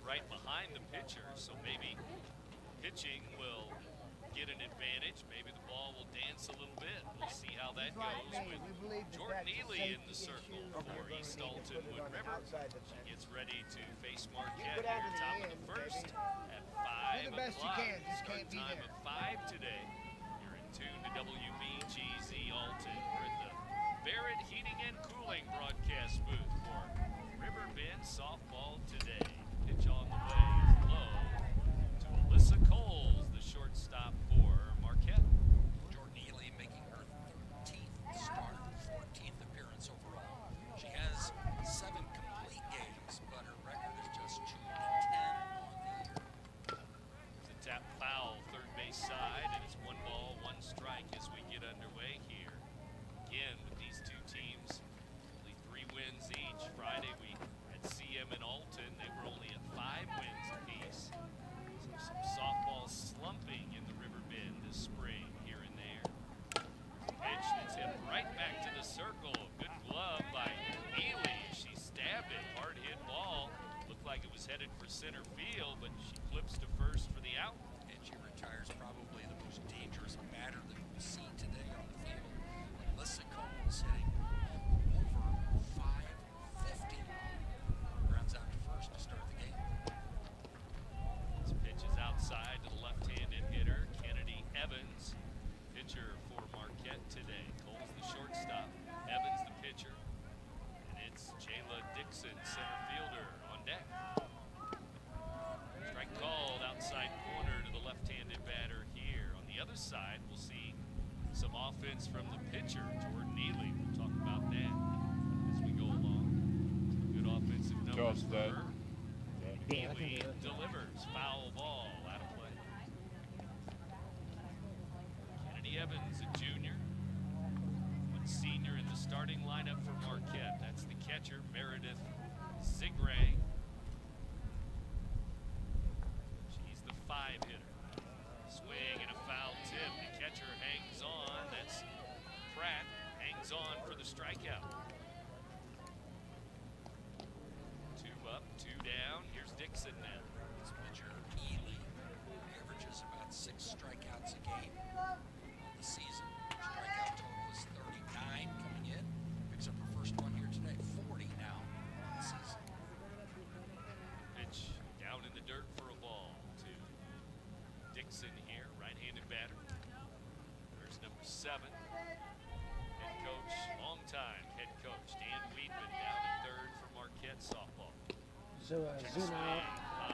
right behind the pitcher, so maybe pitching will get an advantage. Maybe the ball will dance a little bit. We'll see how that goes with Jordan Ely in the circle for East Alton Wood River. She gets ready to face Marquette here top of the first at 5 o'clock. Start time at 5 today. You're in tune to WBGZ Alton. We're at the Barrett Heating and Cooling broadcast booth for RiverBend softball today. Pitch on the way is low to Alyssa Coles, the shortstop for Marquette. Jordan Ely making her 13th start, 14th appearance overall. She has 7 complete games, but her record is just 2-10 on the year. It's a tap foul, third base side, and it's 1 ball, 1 strike as we get underway here. Again, with these two teams, only 3 wins each. Friday we had CM and Alton. They were only at 5 wins apiece. So some softball slumping in the Riverbend this spring here and there. Pitch that's hit right back to the circle. Good glove by Ely. She stabbed it. Hard hit ball. Looked like it was headed for center field, but she flips to first for the out. And she retires probably the most dangerous batter that we'll see today on the field. Alyssa Coles hitting over 550. Grounds out to first to start the game. This pitch is outside to the left-handed hitter, Kennedy Evans. Pitcher for Marquette today. Cole's the shortstop, Evans the pitcher, and it's Jayla Dixon, center fielder, on deck. Strike called outside corner to the left-handed batter here. On the other side, we'll see some offense from the pitcher, Jordan Ely. We'll talk about that as we go along. Some good offensive numbers for her. Ely delivers, foul ball, out of play. Kennedy Evans, a junior, one senior in the starting lineup for Marquette. That's the catcher, Meredith Zigrang. She's the 5 hitter. Swing and a foul tip. The catcher hangs on. That's Pratt, hangs on for the strikeout. 2 up, 2 down. Here's Dixon now. This pitcher, Ely, averages about 6 strikeouts a game on the season. Strikeout total is 39 coming in. Picks up her first one here today. 40 now on the season. Pitch down in the dirt for a ball to Dixon here, right-handed batter. There's number 7. Head coach, longtime head coach, Dan Weedman down at third for Marquette softball. So zoom out,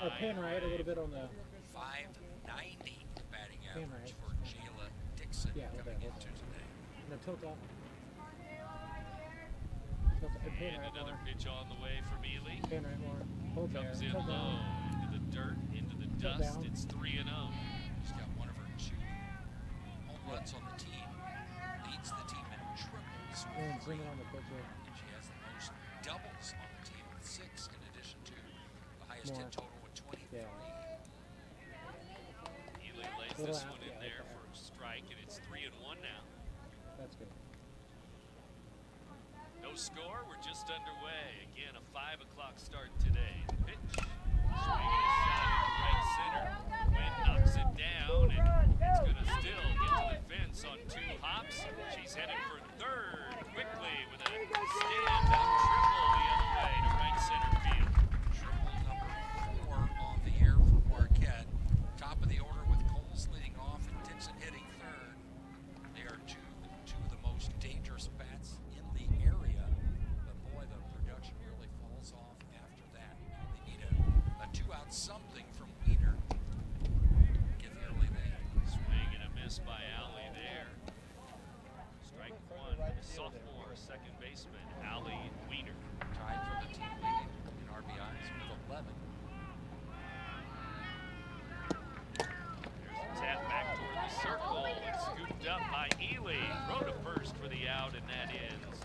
or pan right a little bit on the... 590 batting Pan average right. for Jayla Dixon coming into today. No, tilt off. Tilt, pan And right another more. pitch on the way from Ely. Pan right more. Hold there. Comes in Tilt low, down. into the dirt, into the Tilt dust. down. It's 3-0. She's got one of her 2 home runs on the team. Leads the team in triples. And zoom in on the pitcher. And she has the most doubles on the team with 6, in addition to the highest hit total with 23. Yeah. Ely lays Little this out, one in yeah, there okay. for a strike, and it's 3-1 now. That's good. No score, we're just underway. Again, a 5 o'clock start today. The pitch, swinging a shot into right center. Wind knocks it down, and it's going to still get to the fence on 2 hops. She's headed for third quickly with a stand-up triple the other way to right center field. Triple number 4 on the year for Marquette. Top of the order with Coles leading off and Dixon hitting third. They are two of the most dangerous bats in the area. But boy, the production really falls off after that. They need a 2-out something from Wiener. Give the early lead. Swing and a miss by Allie there. Strike 1, the sophomore second baseman, Allie Wiener. Tied for the team lead in RBIs with 11. There's a tap back toward the circle. It's scooped up by Ely. Throw to first for the out, and that ends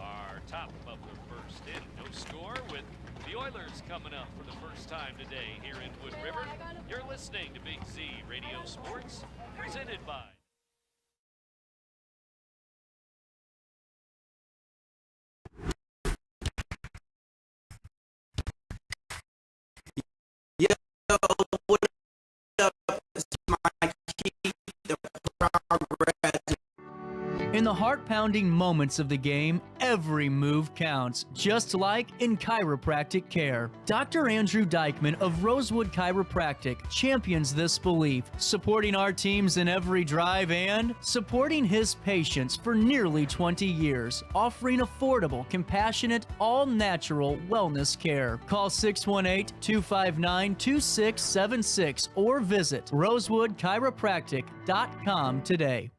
our top of the first inning. No score with the Oilers coming up for the first time today here in Wood River. You're listening to Big Z Radio Sports, presented by nerve-pounding moments of the game, every move counts, just like in chiropractic care. Dr. Andrew Dykman of Rosewood Chiropractic champions this belief, supporting our teams in every drive and supporting his patients for nearly 20 years, offering affordable, compassionate, all-natural wellness care. Call 618-259-2676 or visit rosewoodchiropractic.com today.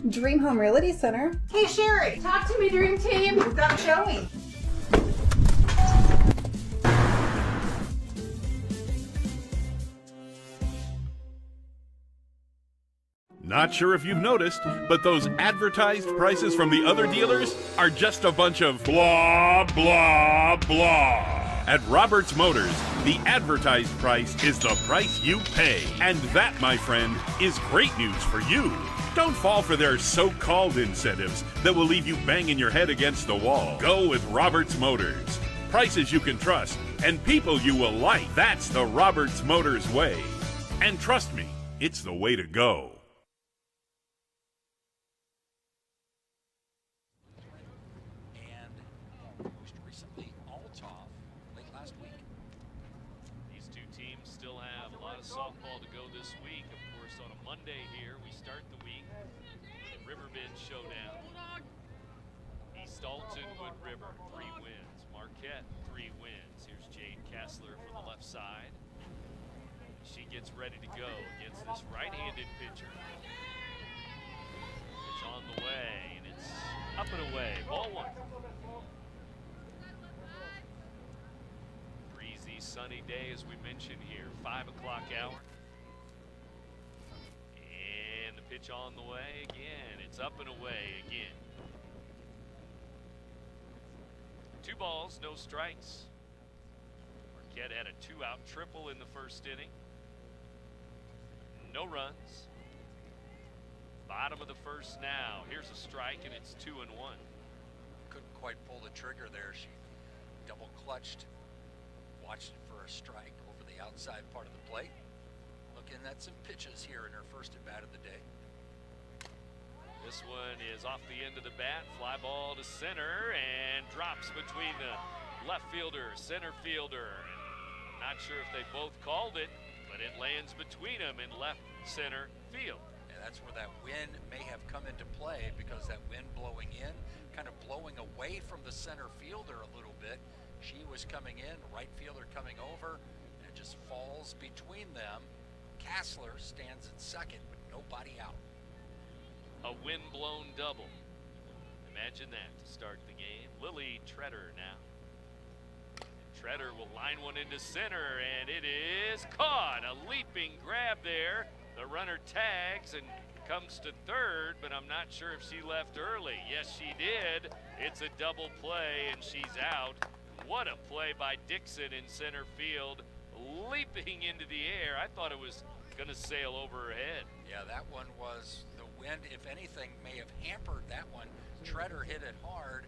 Dream Home Realty Center. Hey Sherry, talk to me, Dream Team. We've got a showing. Not sure if you've noticed, but those advertised prices from the other dealers are just a bunch of blah, blah, blah. At Roberts Motors, the advertised price is the price you pay. And that, my friend, is great news for you. Don't fall for their so-called incentives that will leave you banging your head against the wall. Go with Roberts Motors. Prices you can trust and people you will like. That's the Roberts Motors way. And trust me, it's the way to go. And most recently, Althoff, late last week. These two teams still have a lot of softball to go this week. Of course, on a Monday here, we start the week. RiverBend showdown. East Alton, Wood River, 3 wins. Marquette, 3 wins. Here's Jade Kassler from the left side. She gets ready to go against this right-handed pitcher. Pitch on the way, and it's up and away. Ball 1. Breezy, sunny day, as we mentioned here. 5 o'clock hour. And the pitch on the way again. It's up and away again. 2 balls, no strikes. Marquette had a 2-out triple in the first inning. No runs. Bottom of the first now. Here's a strike, and it's 2-1. Couldn't quite pull the trigger there. She double clutched, watched it for a strike over the outside part of the plate. Looking at some pitches here in her first at bat of the day. This one is off the end of the bat. Fly ball to center and drops between the left fielder, center fielder. Not sure if they both called it, but it lands between them in left center field. And that's where that wind may have come into play, because that wind blowing in, kind of blowing away from the center fielder a little bit. She was coming in, right fielder coming over, and it just falls between them. Kassler stands at second with nobody out. A wind-blown double. Imagine that to start the game. Lily Treader now. Treader will line one into center, and it is caught. A leaping grab there. The runner tags and comes to third, but I'm not sure if she left early. Yes, she did. It's a double play, and she's out. What a play by Dixon in center field, leaping into the air. I thought it was going to sail over her head. Yeah, that one was, the wind, if anything, may have hampered that one. Treader hit it hard,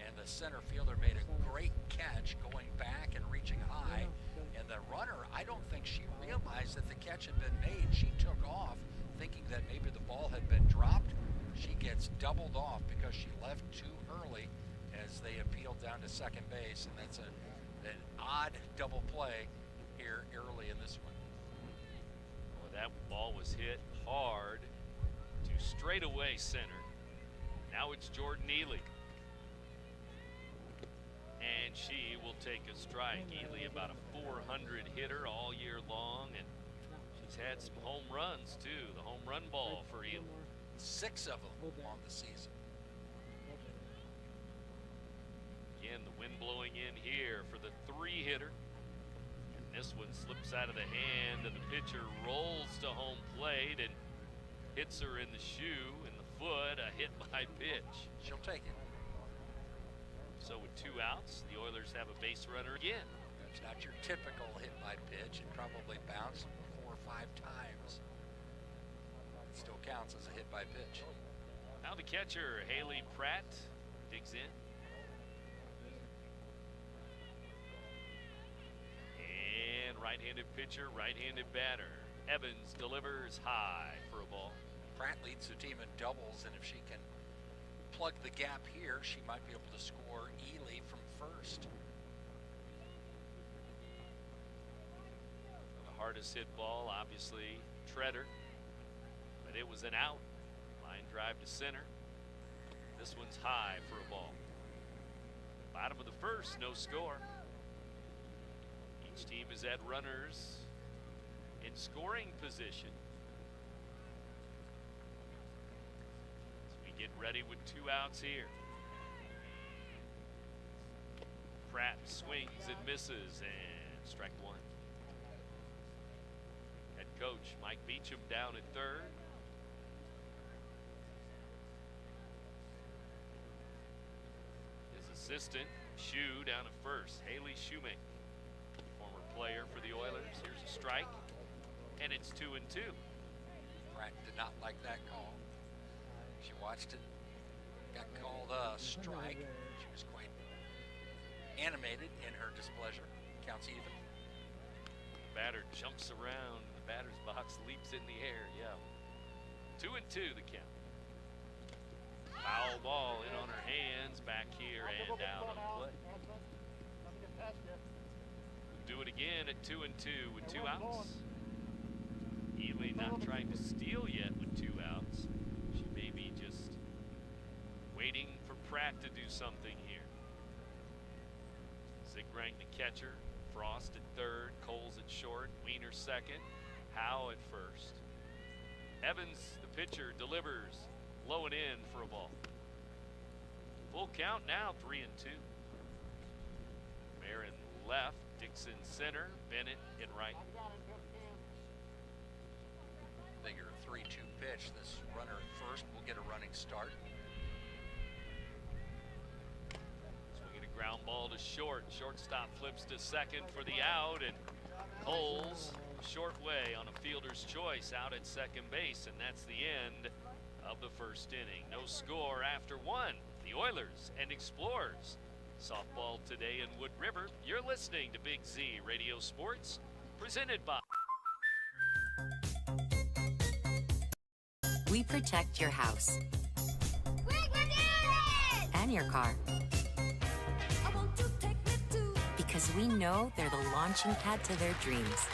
and the center fielder made a great catch going back and reaching high. And the runner, I don't think she realized that the catch had been made. She took off thinking that maybe the ball had been dropped. She gets doubled off because she left too early as they appealed down to second base. And that's an odd double play here early in this one. Well, that ball was hit hard to straightaway center. Now it's Jordan Ely. And she will take a strike. Ely, about a 400 hitter all year long, and she's had some home runs too. The home run ball for Ely. 6 of them on the season. Again, the wind blowing in here for the 3-hitter. And this one slips out of the hand, and the pitcher rolls to home plate and hits her in the shoe, in the foot, a hit by pitch. She'll take it. So with 2 outs, the Oilers have a base runner again. It's not your typical hit by pitch. It probably bounced 4 or 5 times. Still counts as a hit by pitch. Now the catcher, Haley Pratt, digs in. And right-handed pitcher, right-handed batter. Evans delivers high for a ball. Pratt leads the team in doubles, and if she can plug the gap here, she might be able to score Ely from first. The hardest hit ball, obviously, Treader. But it was an out. Line drive to center. This one's high for a ball. Bottom of the first, no score. Each team is at runners in scoring position. As we get ready with 2 outs here. Pratt swings and misses, and strike 1. Head coach Mike Beecham down at third. His assistant, Shue, down at first. Haley Shoemake, former player for the Oilers. Here's a strike, and it's 2-2. Pratt did not like that call. She watched it, got called a strike. She was quite animated in her displeasure. Counts even. Batter jumps around. The batter's box leaps in the air. Yeah. 2-2 the count. Foul ball in on her hands. Back here and down on the play. We'll do it again at 2-2 with 2 outs. Ely not trying to steal yet with 2 outs. She may be just waiting for Pratt to do something here. Zigrang the catcher. Frost at third, Coles at short, Wiener second, Howe at first. Evans, the pitcher, delivers low and in for a ball. Full count now, 3-2. Marin left, Dixon center, Bennett in right. Figure 3-2 pitch. This runner at first will get a running start. Ground ball to short. Shortstop flips to second for the out, and Coles short way on a fielder's choice out at second base, and that's the end of the first inning. No score after 1. The Oilers and Explorers. Softball today in Wood River. You're listening to Big Z Radio Sports, presented by. We protect your house and your car. Because we know they're the launching pad to their dreams.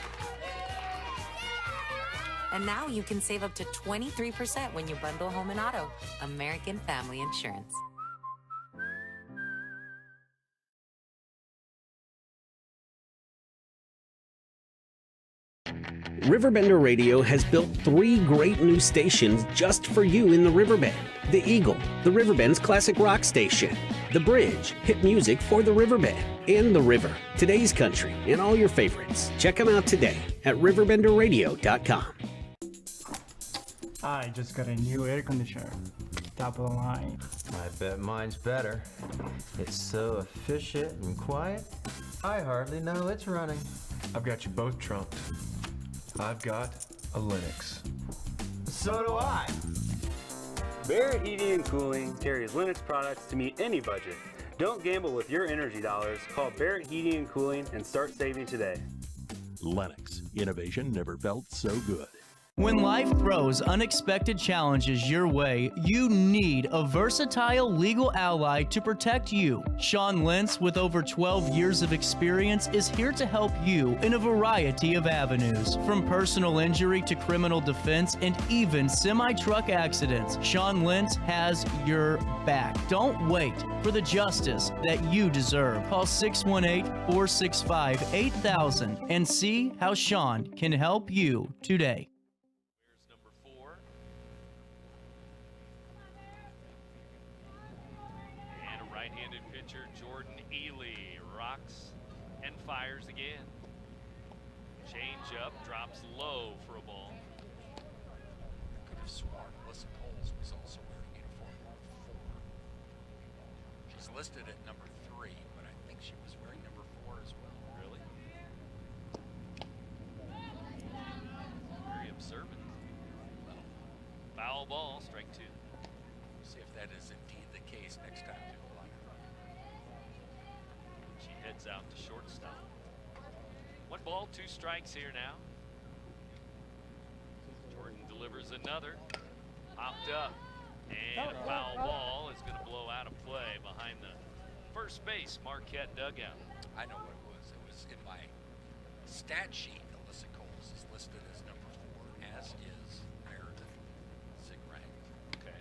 And now you can save up to 23% when you bundle home and auto. American Family Insurance. RiverBender Radio has built 3 great new stations just for you in the Riverbend. The Eagle, the Riverbend's classic rock station. The Bridge, hit music for the Riverbend. And The River, today's country, and all your favorites. Check them out today at RiverBender.com. I just got a new air conditioner. Top of the line. I bet mine's better. It's so efficient and quiet, I hardly know it's running. I've got you both trumped. I've got a Linux. So do I. Barrett Heating and Cooling carries Linux products to meet any budget. Don't gamble with your energy dollars. Call Barrett Heating and Cooling and start saving today. Lennox. Innovation never felt so good. When life throws unexpected challenges your way, you need a versatile legal ally to protect you. Sean Lentz, with over 12 years of experience, is here to help you in a variety of avenues. From personal injury to criminal defense and even semi-truck accidents, Sean Lentz has your back. Don't wait for the justice that you deserve. Call 618-465-8000 and see how Sean can help you today. Fires again. Change up, drops low for a ball. Could have sworn Melissa Coles was also wearing uniform number 4. She's listed at number 3, but I think she was wearing number 4 as well. Really? Very observant. Well, foul ball, strike 2. See if that is indeed the case next time through the lineup. She heads out to shortstop. 1 ball, 2 strikes here now. Jordan delivers another. Popped up. And a foul ball is going to blow out of play behind the first base Marquette dugout. I know what it was. It was in my stat sheet. Alyssa Coles is listed as number 4, as is Meredith Zigrang. Okay.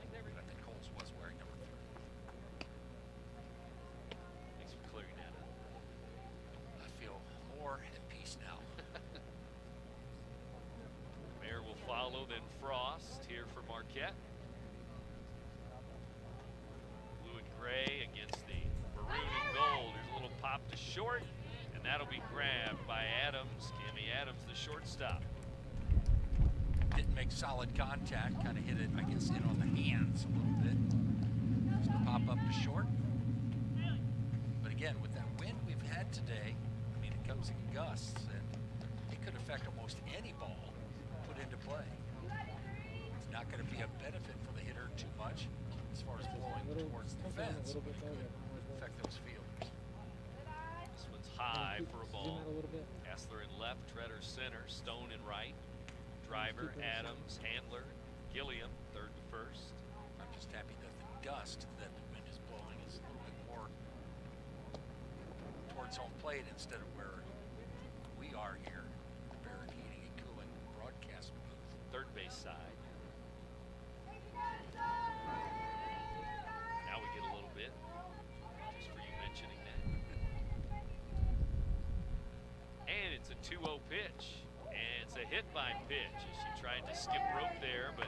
But I think Coles was wearing number 3. Thanks for clearing that up. I feel more at peace now. Mayer will follow, then Frost here for Marquette. Blue and gray against the maroon and gold. There's a little pop to short, and that'll be grabbed by Adams. Cammy Adams, the shortstop. Didn't make solid contact, kind of hit it, I guess, in on the hands a little bit. Just to pop up to short. But again, with that wind we've had today, I mean, it comes in gusts, and it could affect almost any ball put into play. It's not going to be a benefit for the hitter too much as far as blowing towards the fence. It could affect those fielders. This one's high for a ball. Kessler in left, Treader center, Stone in right. Driver, Adams, Handler, Gilliam, third to first. I'm just happy that the dust that the wind is blowing is a little bit more towards home plate instead of where we are here, the Barrett Heating and Cooling broadcast booth. Third base side. Now we get a little bit, just for you mentioning that. And it's a 2-0 pitch. And it's a hit by pitch as she tried to skip rope there, but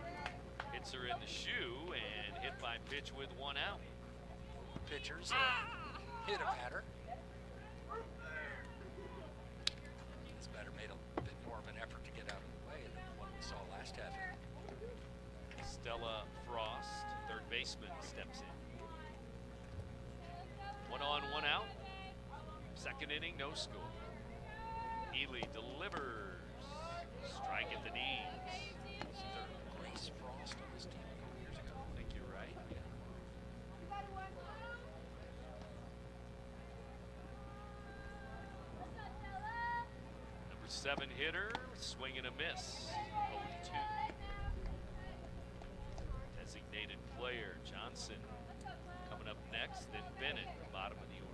hits her in the shoe and hit by pitch with 1 out. Pitchers hit a batter. This batter made a bit more of an effort to get out of the way than the one we saw last half inning. Stella Frost, third baseman, steps in. 1 on, 1 out. Second inning, no score. Ely delivers. Strike at the knees. Was there Grace Frost on this team a couple years ago? I think you're right. Number 7 hitter, swing and a miss. 0-2. Designated player Johnson coming up next, then Bennett, bottom of the order.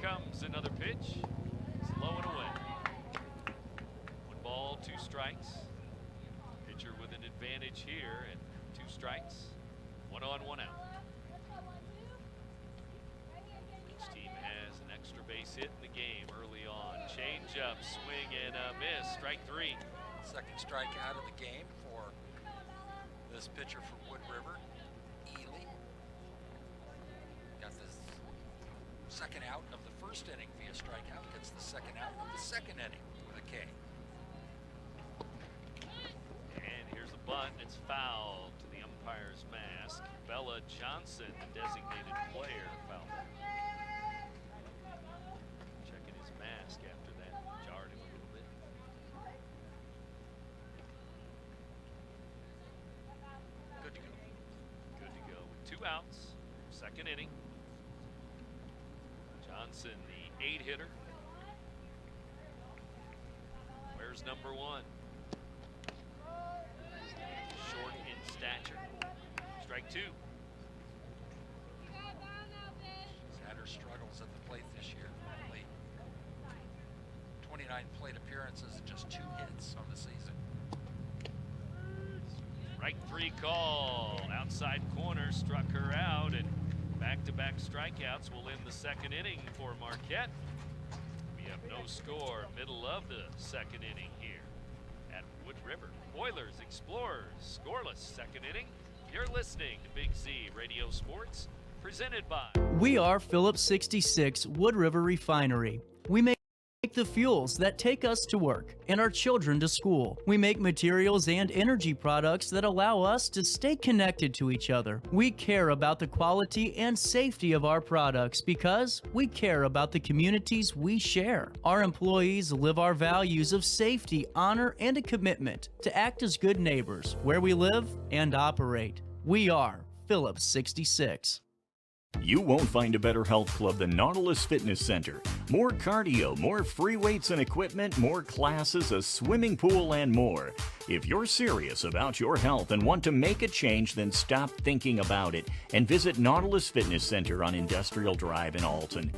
Comes another pitch. It's low and away. 1 ball, 2 strikes. Pitcher with an advantage here and 2 strikes. 1 on, 1 out. Each team has an extra base hit in the game early on. Change up, swing and a miss. Strike 3. Second strikeout of the game for this pitcher from Wood River, Ely. Got this second out of the first inning via strikeout, gets the second out of the second inning with a K. And here's a bunt. It's fouled to the umpire's mask. Bella Johnson, the designated player, fouled it. Checking his mask after that. Jarred him a little bit. Good to go. Good to go. With 2 outs. Second inning. Johnson, the 8 hitter. Where's number 1? Short in stature. Strike 2. She's had her struggles at the plate this year. Only 29 plate appearances and just 2 hits on the season. Strike 3 call. Outside corner struck her out, and back-to-back strikeouts will end the second inning for Marquette. We have no score, middle of the second inning here at Wood River. Oilers, Explorers, scoreless second inning. You're listening to Big Z Radio Sports, presented by... We are Phillips 66 Wood River Refinery. We make make the fuels that take us to work and our children to school. We make materials and energy products that allow us to stay connected to each other. We care about the quality and safety of our products because we care about the communities we share. Our employees live our values of safety, honor, and a commitment to act as good neighbors where we live and operate. We are Phillips 66. You won't find a better health club than Nautilus Fitness Center. More cardio, more free weights and equipment, more classes, a swimming pool, and more. If you're serious about your health and want to make a change, then stop thinking about it and visit Nautilus Fitness Center on Industrial Drive in Alton.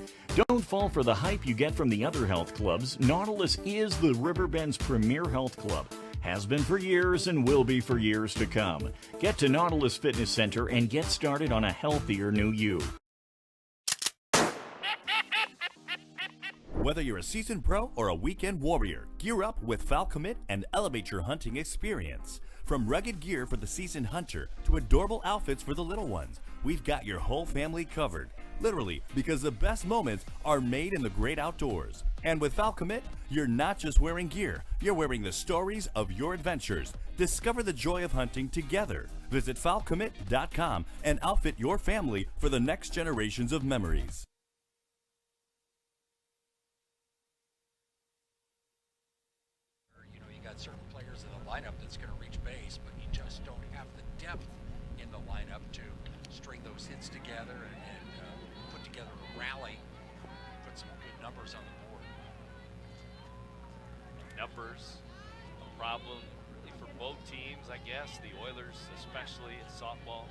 Don't fall for the hype you get from the other health clubs. Nautilus is the Riverbend's premier health club. Has been for years and will be for years to come. Get to Nautilus Fitness Center and get started on a healthier new you. Whether you're a seasoned pro or a weekend warrior, gear up with Falcommit and elevate your hunting experience. From rugged gear for the seasoned hunter to adorable outfits for the little ones, we've got your whole family covered. Literally, because the best moments are made in the great outdoors. And with Falcommit, you're not just wearing gear, you're wearing the stories of your adventures. Discover the joy of hunting together. Visit FalCommit.com and outfit your family for the next generations of memories. You know, you got certain players in the lineup that's going to reach base, but you just don't have the depth in the lineup to string those hits together and put together a rally, put some good numbers on the board. Numbers, a problem really for both teams, I guess. The Oilers, especially in softball,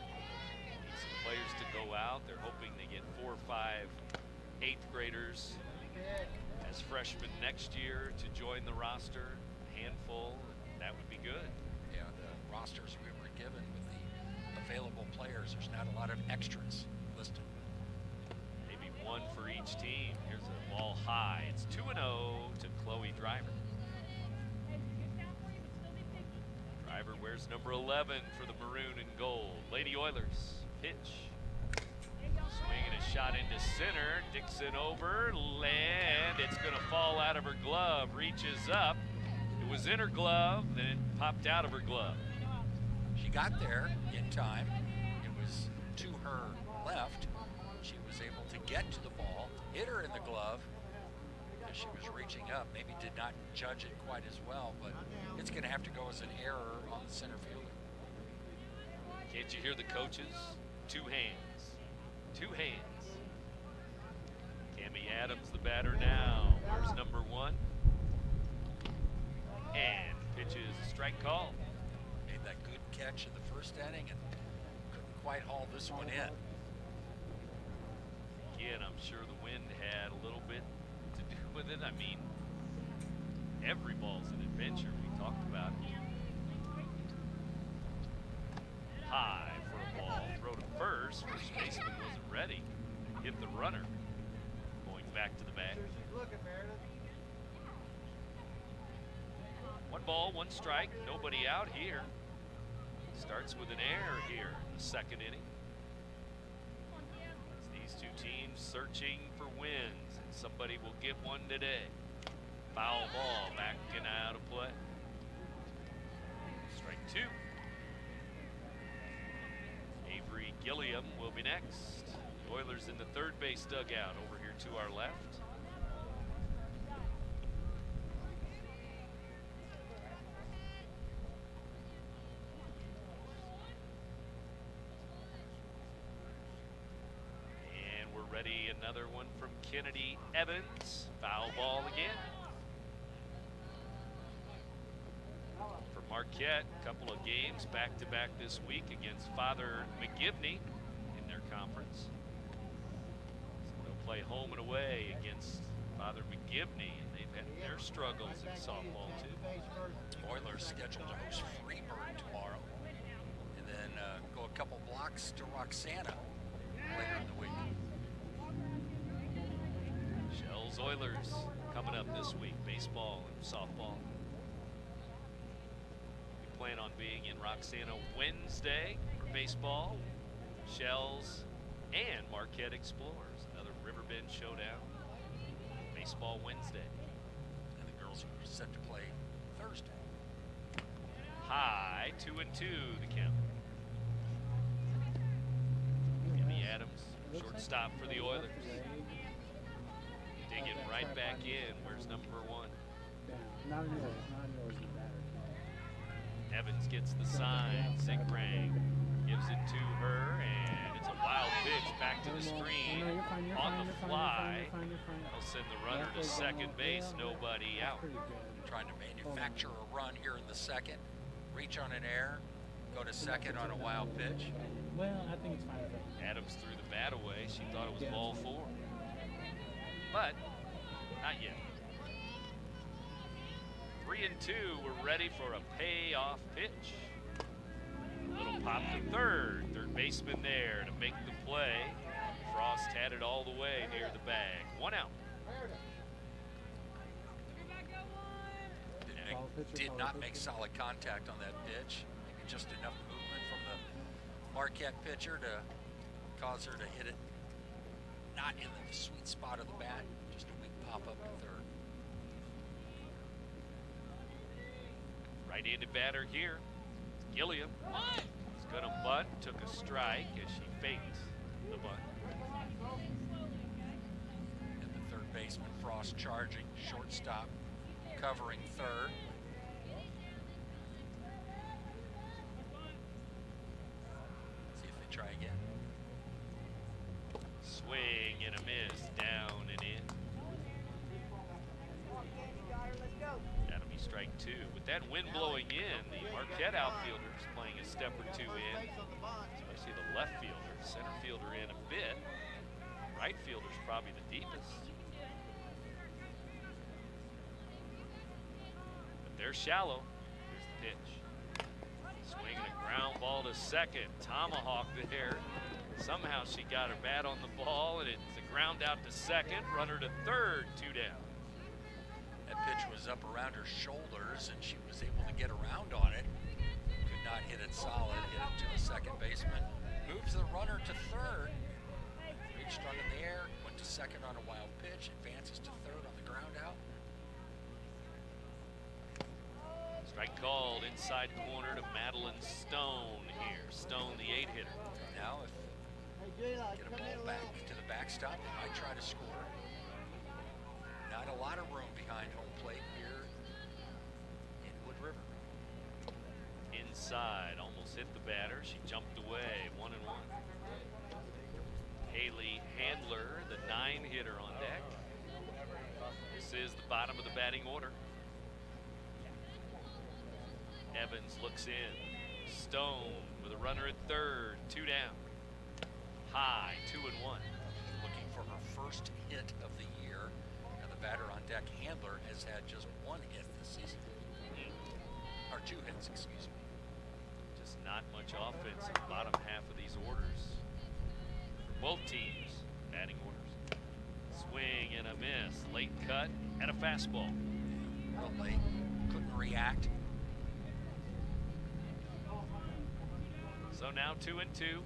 need some players to go out. They're hoping they get 4 or 5 8th graders as freshmen next year to join the roster. A handful, that would be good. Yeah, the rosters we were given with the available players, there's not a lot of extras listed. Maybe 1 for each team. Here's a ball high. It's 2-0 to Chloe Driver. Driver wears number 11 for the maroon and gold. Lady Oilers pitch. Swinging a shot into center. Dixon over. Land. It's going to fall out of her glove. Reaches up. It was in her glove. Then it popped out of her glove. She got there in time. It was to her left. She was able to get to the ball, hit her in the glove as she was reaching up. Maybe did not judge it quite as well, but it's going to have to go as an error on the center fielder. Can't you hear the coaches? 2 hands. 2 hands. Tammy Adams, the batter now. Where's number 1? And pitches a strike call. Made that good catch in the first inning and couldn't quite haul this one in. Again, I'm sure the wind had a little bit to do with it. I mean, every ball's an adventure. We talked about it. High for a ball. Throw to first. First baseman wasn't ready. Hit the runner. Going back to the bag. 1 ball, 1 strike. Nobody out here. Starts with an error here in the 2nd inning. As these 2 teams searching for wins, and somebody will get one today. Foul ball back and out of play. Strike 2. Avery Gilliam will be next. The Oilers in the 3rd base dugout over here to our left. Ready, another one from Kennedy Evans. Foul ball again. For Marquette, a couple of games back-to-back this week against Father McGivney in their conference. So they'll play home and away against Father McGivney, and they've had their struggles in softball too. Oilers scheduled to host Freeburg tomorrow, and then go a couple blocks to Roxana later in the week. Shells Oilers coming up this week, baseball and softball. We plan on being in Roxana Wednesday for baseball, Shells, and Marquette Explorers. Another Riverbend showdown. Baseball Wednesday. Eagles are set to play Thursday. High, 2-2 the count. Jimmy Adams, shortstop for the Oilers. Digging right back in. Where's number 1? Not yours, the batter. Evans gets the sign. Sigrang gives it to her, and it's a wild pitch back to the screen. On the fly, they'll send the runner to second base. Nobody out. Trying to manufacture a run here in the second. Reach on an error. Go to second on a wild pitch. Well, I think it's fine. Adams threw the bat away. She thought it was ball 4. But not yet. 3-2, we're ready for a payoff pitch. Little pop to third. Third baseman there to make the play. Frost had it all the way near the bag. 1 out. Did not make solid contact on that pitch. Maybe just enough movement from the Marquette pitcher to cause her to hit it not in the sweet spot of the bat. Just a weak pop up to third. Right-handed batter here. Gilliam. He's gonna bunt. Took a strike as she faked the bunt. And the third baseman, Frost, charging. Shortstop covering third. See if they try again. Swing and a miss. Down and in. That'll be strike 2. With that wind blowing in, the Marquette outfielders playing a step or 2 in. Especially the left fielder. Center fielder in a bit. Right fielder's probably the deepest. But they're shallow. Here's the pitch. Swinging a ground ball to second. Tomahawk there. Somehow she got her bat on the ball, and it's a ground out to second. Runner to third. 2 down. That pitch was up around her shoulders, and she was able to get around on it. Could not hit it solid. Hit it to the second baseman. Moves the runner to third. Reached on in the air. Went to second on a wild pitch. Advances to third on the ground out. Strike called inside corner to Madeline Stone here. Stone, the 8-hitter. Now, if get a ball back to the backstop, they might try to score. Not a lot of room behind home plate here in Wood River. Inside, almost hit the batter. She jumped away. 1-1. Haley Handler, the 9-hitter on deck. This is the bottom of the batting order. Evans looks in. Stone with a runner at third. 2 down. High, 2-1. Looking for her first hit of the year. And the batter on deck, Handler, has had just 1 hit this season. Or 2 hits, excuse me. Just not much offense in the bottom half of these orders. For both teams, batting orders. Swing and a miss. Late cut and a fastball. Real late. Couldn't react. So now 2-2.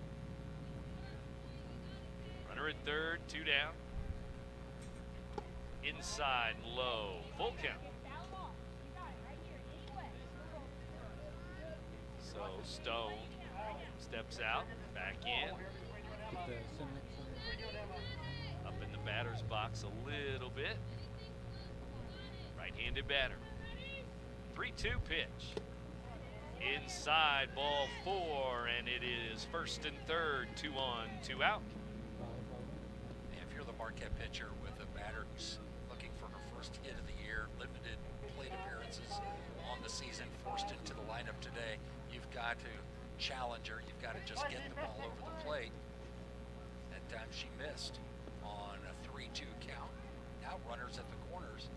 Runner at third, 2 down. Inside and low. Full count. So Stone steps out, back in. Up in the batter's box a little bit. Right-handed batter. 3-2 pitch. Inside, ball 4, and it is first and third, 2 on, 2 out. If you're the Marquette pitcher with a batter who's looking for her first hit of the year, limited plate appearances on the season, forced into the lineup today, you've got to challenge her. You've got to just get the ball over the plate. That time she missed on a 3-2 count. Now runners at the corners.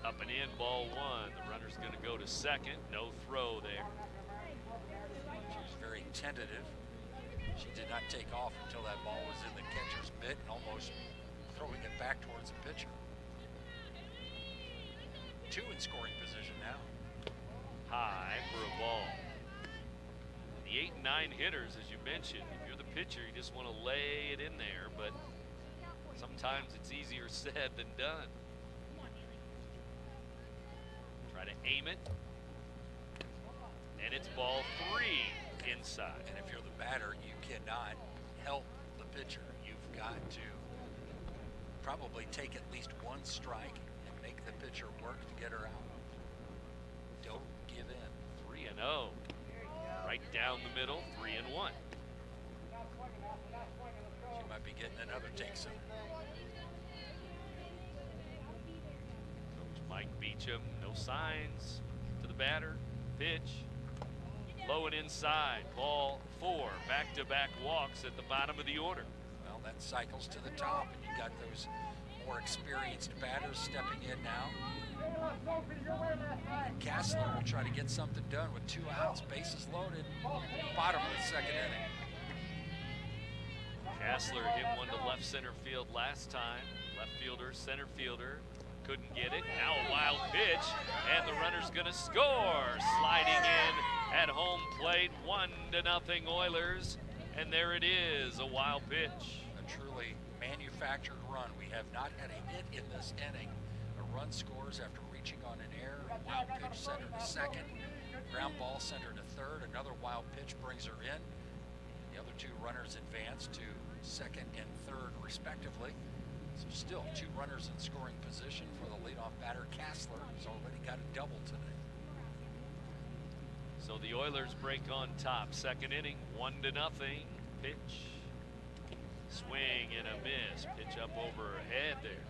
Up and in, ball 1. The runner's going to go to second. No throw there. She was very tentative. She did not take off until that ball was in the catcher's mitt and almost throwing it back towards the pitcher. 2 in scoring position now. High for a ball. The 8 and 9 hitters, as you mentioned, if you're the pitcher, you just want to lay it in there, but sometimes it's easier said than done. Try to aim it. And it's ball 3 inside. And if you're the batter, you cannot help the pitcher. You've got to probably take at least one strike and make the pitcher work to get her out. Don't give in. 3-0. Right down the middle, 3-1. She might be getting another take soon. Coach Mike Beecham, no signs to the batter. Pitch. Low and inside. Ball 4. Back-to-back walks at the bottom of the order. Well, that cycles to the top, and you got those more experienced batters stepping in now. And Kastler will try to get something done with 2 outs, bases loaded, bottom of the 2nd inning. Kastler hit one to left center field last time. Left fielder, center fielder, couldn't get it. Now a wild pitch, and the runner's gonna score. Sliding in at home plate, 1-0 Oilers, and there it is, a wild pitch. A truly manufactured run. We have not had a hit in this inning. A run scores after reaching on an error. A wild pitch center to second. Ground ball center to third. Another wild pitch brings her in. The other 2 runners advance to second and third respectively. So still 2 runners in scoring position for the leadoff batter, Kastler, who's already got a double today. So the Oilers break on top. 2nd inning, 1-0. Pitch. Swing and a miss. Pitch up over her head there.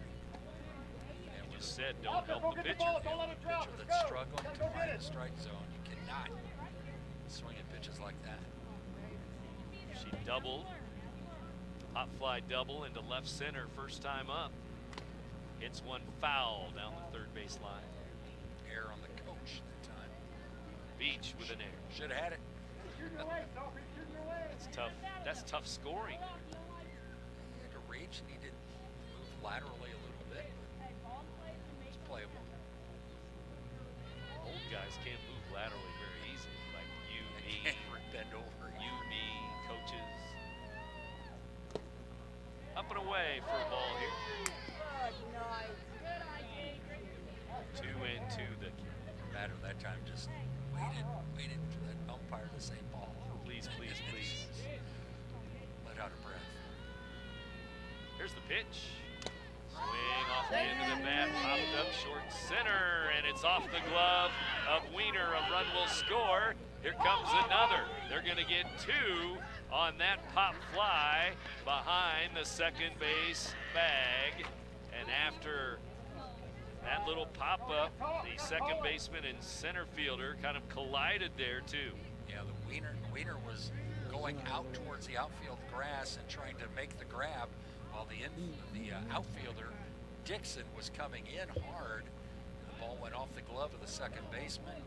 And you said don't help the pitcher. Pitcher that's struggling to find the strike zone. You cannot swing at pitches like that. She doubled. Hot fly double into left center, first time up. Hits one foul down the 3rd base line. Error on the coach that time. Beach with an error. Should have had it. That's tough. That's tough scoring. He had to reach, needed to move laterally a little bit, but it's playable. Old guys can't move laterally very easily, like you, me. Can't bend over. You, me, coaches. Up and away for a ball here. 2-2. The batter that time just waited for that umpire to say ball. Please, please, please. Let out a breath. Here's the pitch. Swing off the end of the bat, popped up short center, and it's off the glove of Wiener. A run will score. Here comes another. They're going to get 2 on that pop fly behind the second base bag. And after that little pop-up, the second baseman and center fielder kind of collided there too. Yeah, the Wiener was going out towards the outfield grass and trying to make the grab, while the outfielder Dixon was coming in hard. The ball went off the glove of the second baseman.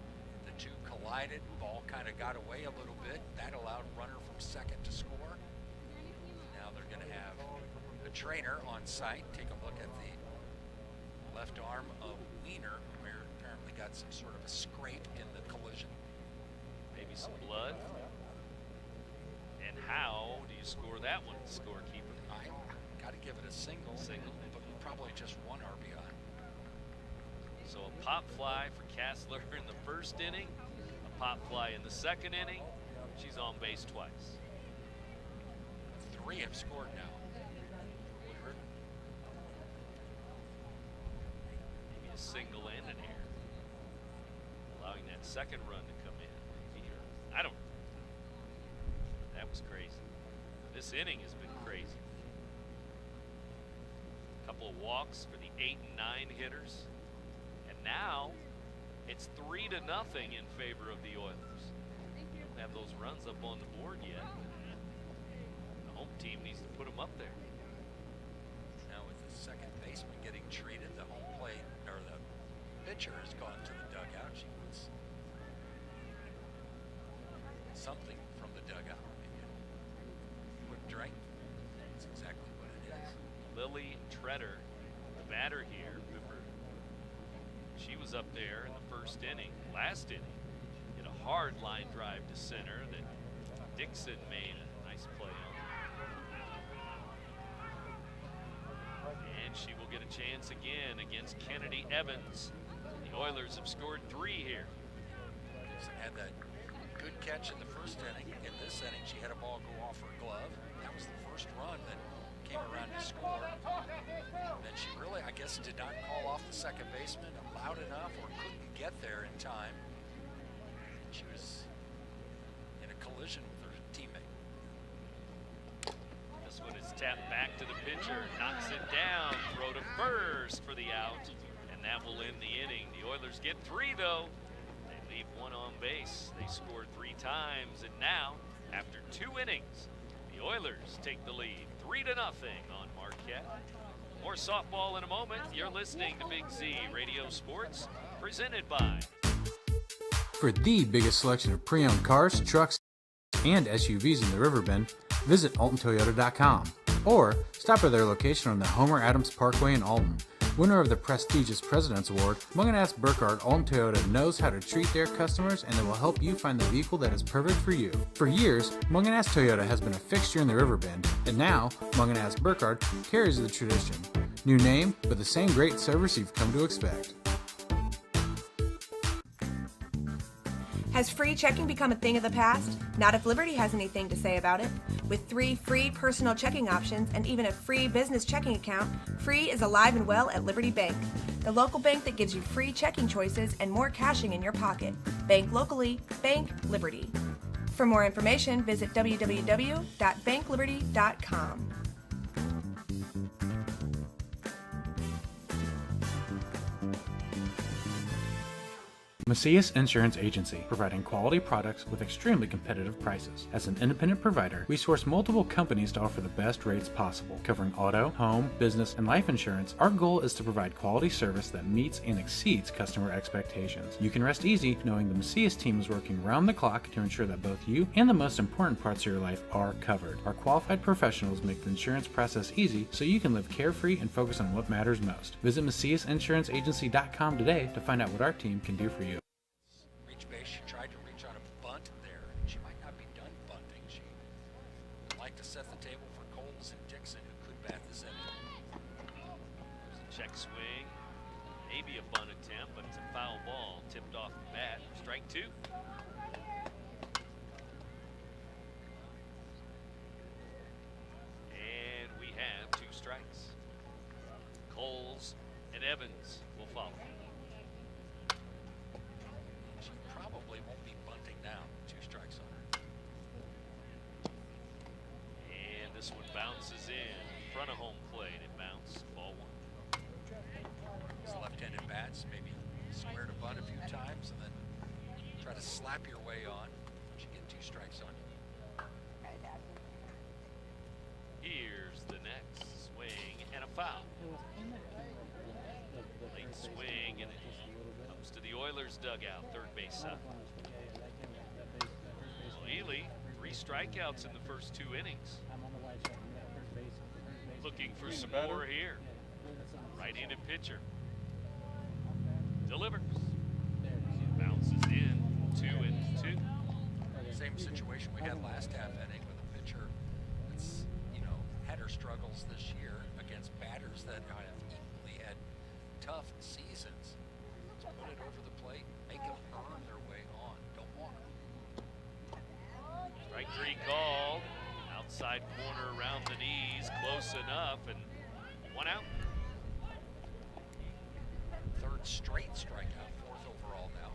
The 2 collided. Ball kind of got away a little bit. That allowed runner from second to score. Now they're going to have a trainer on site take a look at the left arm of Wiener, where apparently got some sort of a scrape in the collision. Maybe some blood. And how do you score that one, scorekeeper? I got to give it a single. But probably just 1 RBI. So a pop fly for Kastler in the 1st inning, a pop fly in the 2nd inning. She's on base twice. 3 have scored now. Maybe a single and an error, allowing that 2nd run to come in. I don't. That was crazy. This inning has been crazy. A couple of walks for the 8 and 9 hitters. And now it's 3-0 in favor of the Oilers. They don't have those runs up on the board yet. The home team needs to put them up there. Now with the second baseman getting treated, the home plate, or the pitcher has gone to the dugout. She wants something from the dugout. Maybe a quick drink. That's exactly what it is. Lily Treader, the batter here, remember, she was up there in the 1st inning, last inning, hit a hard line drive to center that Dixon made a nice play on. And she will get a chance again against Kennedy Evans. The Oilers have scored 3 here. Gibson had that good catch in the first inning. In this inning, she had a ball go off her glove. That was the first run that came around to score. And she really, I guess, did not call off the second baseman loud enough or couldn't get there in time. She was in a collision with her teammate. This one is tapped back to the pitcher, knocks it down, throw to first for the out, and that will end the inning. The Oilers get 3 though. They leave 1 on base. They scored 3 times, and now, after 2 innings, the Oilers take the lead 3-0 on Marquette. More softball in a moment. You're listening to Big Z Radio Sports, presented by. For the biggest selection of pre-owned cars, trucks, and SUVs in the Riverbend, visit AltonToyota.com or stop at their location on the Homer Adams Parkway in Alton. Winner of the prestigious President's Award, Munganast Burkhardt Alton Toyota knows how to treat their customers, and they will help you find the vehicle that is perfect for you. For years, Munganast Toyota has been a fixture in the Riverbend, and now Munganast Burkhardt carries the tradition. New name, but the same great service you've come to expect. Has free checking become a thing of the past? Not if Liberty has anything to say about it. With 3 free personal checking options and even a free business checking account, free is alive and well at Liberty Bank, the local bank that gives you free checking choices and more cashing in your pocket. Bank locally, bank Liberty. For more information, visit www.bankliberty.com. Macias Insurance Agency, providing quality products with extremely competitive prices. As an independent provider, we source multiple companies to offer the best rates possible, covering auto, home, business, and life insurance. Our goal is to provide quality service that meets and exceeds customer expectations. You can rest easy knowing the Macias team is working round the clock to ensure that both you and the most important parts of your life are covered. Our qualified professionals make the insurance process easy so you can live carefree and focus on what matters most. Visit MaciasInsuranceAgency.com today to find out what our team can do for you. She tried to reach on a bunt there. She might not be done bunting. She would like to set the table for Coles and Dixon, who could bat this inning. Check swing, maybe a bunt attempt, but it's a foul ball tipped off the bat. Strike 2. And we have 2 strikes. Coles and Evans will follow. Probably won't be bunting now. 2 strikes on her. And this one bounces in front of home plate. It bounced. Ball 1. These left-handed bats maybe square to bunt a few times and then try to slap your way on. But you get 2 strikes on you. Here's the next swing and a foul. Late swing, and it comes to the Oilers dugout, third base side. Well, Ely, 3 strikeouts in the first 2 innings. Looking for some more here. Right-handed pitcher. Delivers. Bounces in, 2-2. Same situation we had last half inning with a pitcher that's, had her struggles this year against batters that have equally had tough seasons. So put it over the plate, make them earn their way on. Don't walk them. Strike 3 called. Outside corner around the knees, close enough, and 1 out. 3rd straight strikeout, 4th overall now.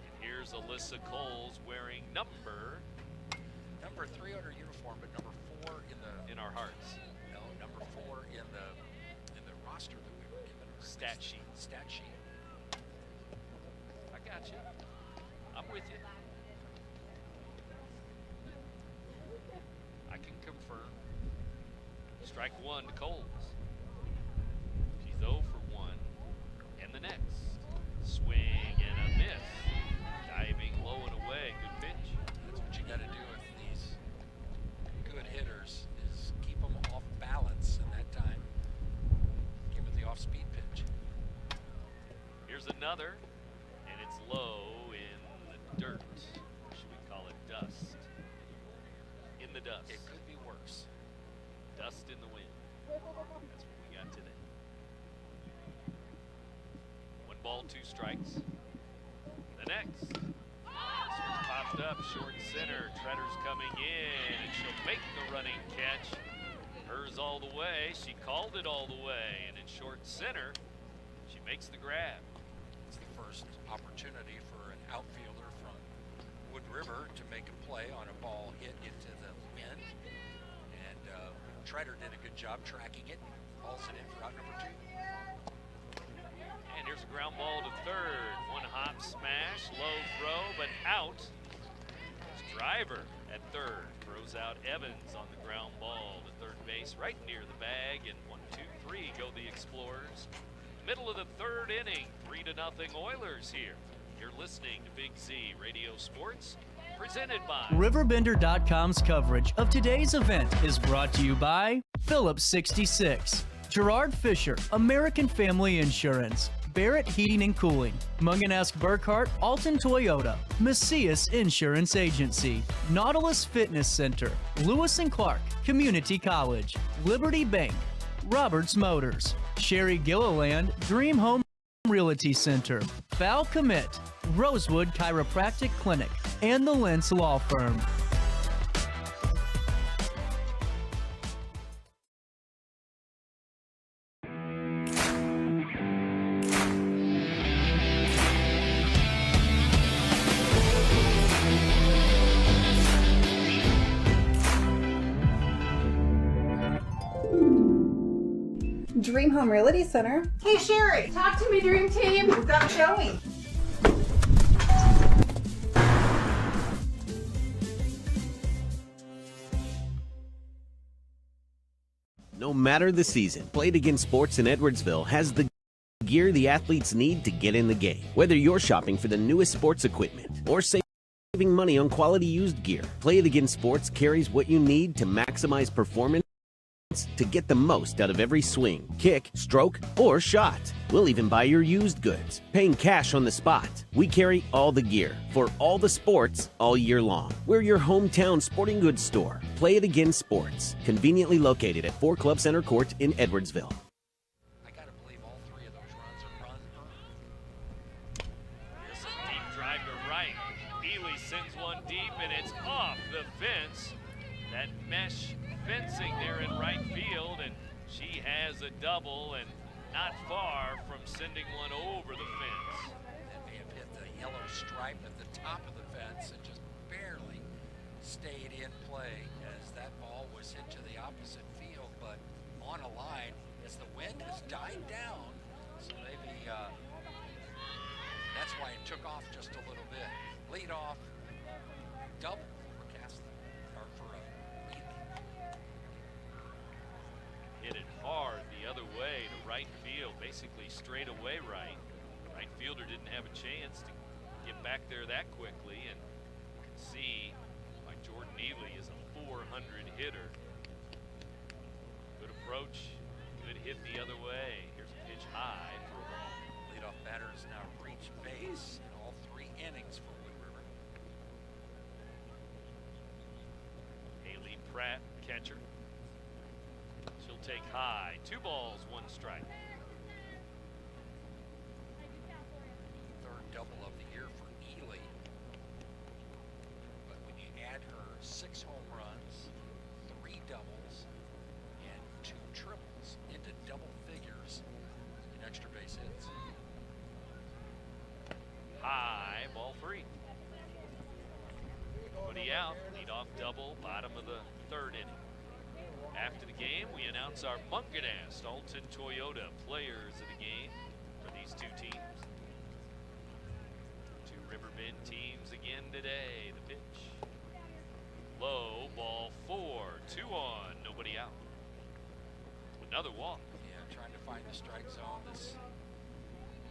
And here's Alyssa Coles wearing number 3 on her uniform, but number 4 in our hearts. No, number 4 in the roster that we were given. Stat sheet. I got you. I'm with you. I can confirm. Strike 1 to Coles. She's 0 for 1. And the next. Swing and a miss. Diving low and away. Good pitch. That's what you got to do with these good hitters, is keep them off balance, and that time give it the off-speed pitch. Here's another, and it's low in the dirt. Or should we call it dust? In the dust. It could be worse. Dust in the wind. That's what we got today. ball, 2 strikes. The next. This one's popped up, short center. Treader's coming in, and she'll make the running catch. Hers all the way. She called it all the way, and in short center, she makes the grab. It's the first opportunity for an outfielder from Wood River to make a play on a ball hit into the wind. And Treader did a good job tracking it. Hauls it in for out number 2. And here's a ground ball to third. One hop smash, low throw, but out. It's Driver at third. Throws out Evans on the ground ball to third base, right near the bag. And 1, 2, 3 go the Explorers. Middle of the third inning, 3-0 Oilers here. You're listening to Big Z Radio Sports, presented by RiverBender.com's coverage of today's event is brought to you by Phillips 66, Gerard Fisher, American Family Insurance, Barrett Heating and Cooling, Munganast Burkhart, Alton Toyota, Macias Insurance Agency, Nautilus Fitness Center, Lewis and Clark Community College, Liberty Bank, Roberts Motors, Sherry Gilliland Dream Home Realty Center, Val Commit, Rosewood Chiropractic Clinic, and the Lentz Law Firm. Dream Home Realty Center. Hey Sherry, talk to me, Dream Team. We've got a showing. No matter the season, Played Again Sports in Edwardsville has the gear the athletes need to get in the game. Whether you're shopping for the newest sports equipment or saving money on quality used gear, Played Again Sports carries what you need to maximize performance to get the most out of every swing, kick, stroke, or shot. We'll even buy your used goods, paying cash on the spot. We carry all the gear for all the sports all year long. We're your hometown sporting goods store. Play It Again Sports, conveniently located at 4 Club Center Court in Edwardsville. I gotta believe all 3 of those runs are run earned. Here's a deep drive to right. Ely sends one deep, and it's off the fence. That mesh fencing there in right field, and she has a double and not far from sending one over the fence. That may have hit the yellow stripe at the top of the fence and just barely stayed in play as that ball was hit to the opposite field, but on a line as the wind has died down. So maybe that's why it took off just a little bit. Lead off, double for Castle, or for Hit it hard the other way to right field, basically straight away right. Right fielder didn't have a chance to get back there that quickly, and you can see why Jordan Ely is a 400 hitter. Good approach, good hit the other way. Here's a pitch high for a ball. leadoff batter has now reached base in all 3 innings for Wood River. Haley Pratt, catcher. She'll take high. 2 balls, 1 strike. 3rd double of the year for Ely. But when you add her 6 home runs, 3 doubles, and 2 triples into double figures in extra base hits. High, ball 3. Nobody out. Leadoff double, bottom of the 3rd inning. After the game, we announce our Munganast Alton Toyota players of the game for these 2 teams. 2 Riverbend teams again today. The pitch. Low, ball 4. 2 on, nobody out. Another walk. Yeah, trying to find the strike zone. This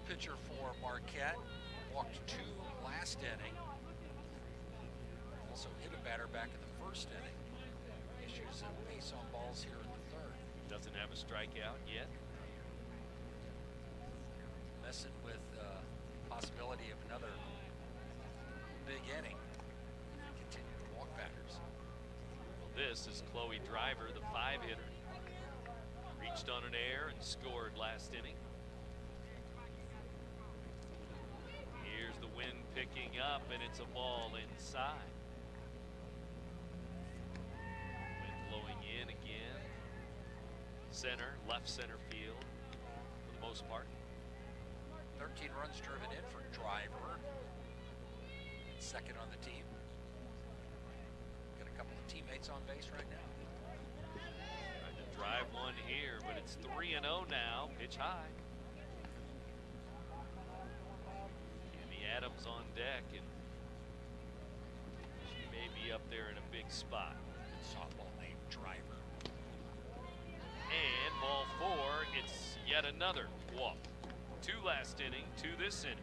pitcher for Marquette walked 2 last inning. Also hit a batter back in the 1st inning. Issues of base on balls here in the 3rd. Doesn't have a strikeout yet. Messing with possibility of another big inning. Continue to walk batters. Well, this is Chloe Driver, the 5 hitter. Reached on an air and scored last inning. up, and it's a ball inside. Wind blowing in again. Center, left center field for the most part. 13 runs driven in for Driver. Second on the team. Got a couple of teammates on base right now. Trying to drive one here, but it's 3-0 now. Pitch high. Amy Adams on deck, and she may be up there in a big spot. Softball name, Driver. And ball 4, it's yet another walk. 2 last inning, 2 this inning.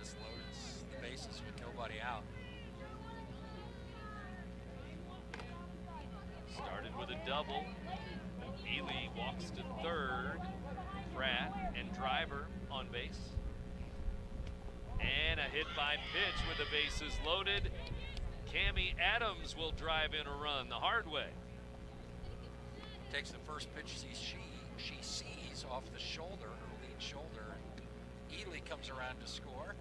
This loads the bases with nobody out. Started with a double. Ely walks to third. Pratt and Driver on base. And a hit by pitch with the bases loaded. Cammy Adams will drive in a run the hard way. Takes the first pitch she sees off the shoulder, her lead shoulder. Ely comes around to score.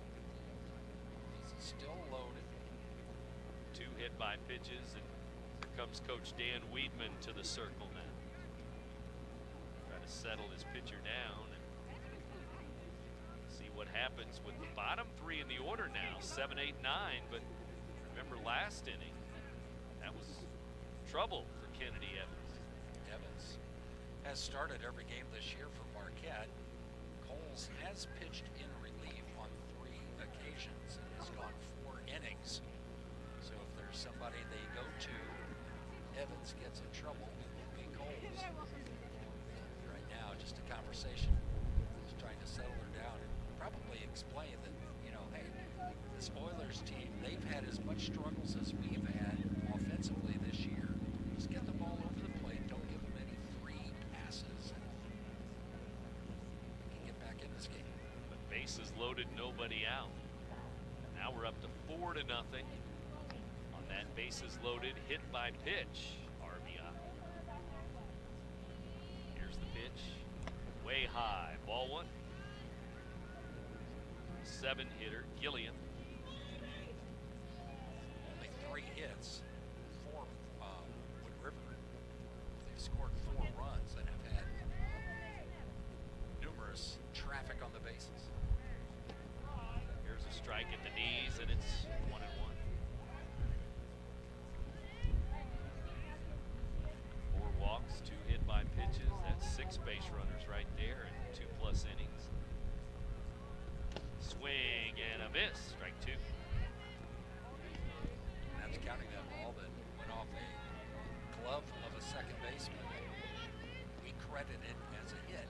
He's still loaded. 2 hit by pitches, and here comes Coach Dan Weedman to the circle now. Try to settle his pitcher down and see what happens with the bottom 3 in the order now, 7, 8, 9. But remember last inning, that was trouble for Kennedy Evans. Evans has started every game this year for Marquette. Coles has pitched in relief on 3 occasions and has gone 4 innings. So if there's somebody they go to, Evans gets in trouble, it will be Coles. Right now, just a conversation, just trying to settle her down and probably explain that, you know, hey, this Oilers team, they've had as much struggles as we've had offensively this year. Just get the ball over the plate, don't give them any free passes, and we can get back in this game. But bases loaded, nobody out. Now we're up to 4-0 on that bases loaded hit by pitch RBI. Here's the pitch, way high, ball 1. 7-hitter Gilliam. Only 3 hits for Wood River. They've scored 4 runs and have had numerous traffic on the bases. Here's a strike at the knees, and it's 1-1. 4 walks, 2 hit by pitches. That's 6 base runners right there in 2+ innings. Swing and a miss, strike 2. That's counting that ball that went off a glove of a second baseman. We credit it as a hit.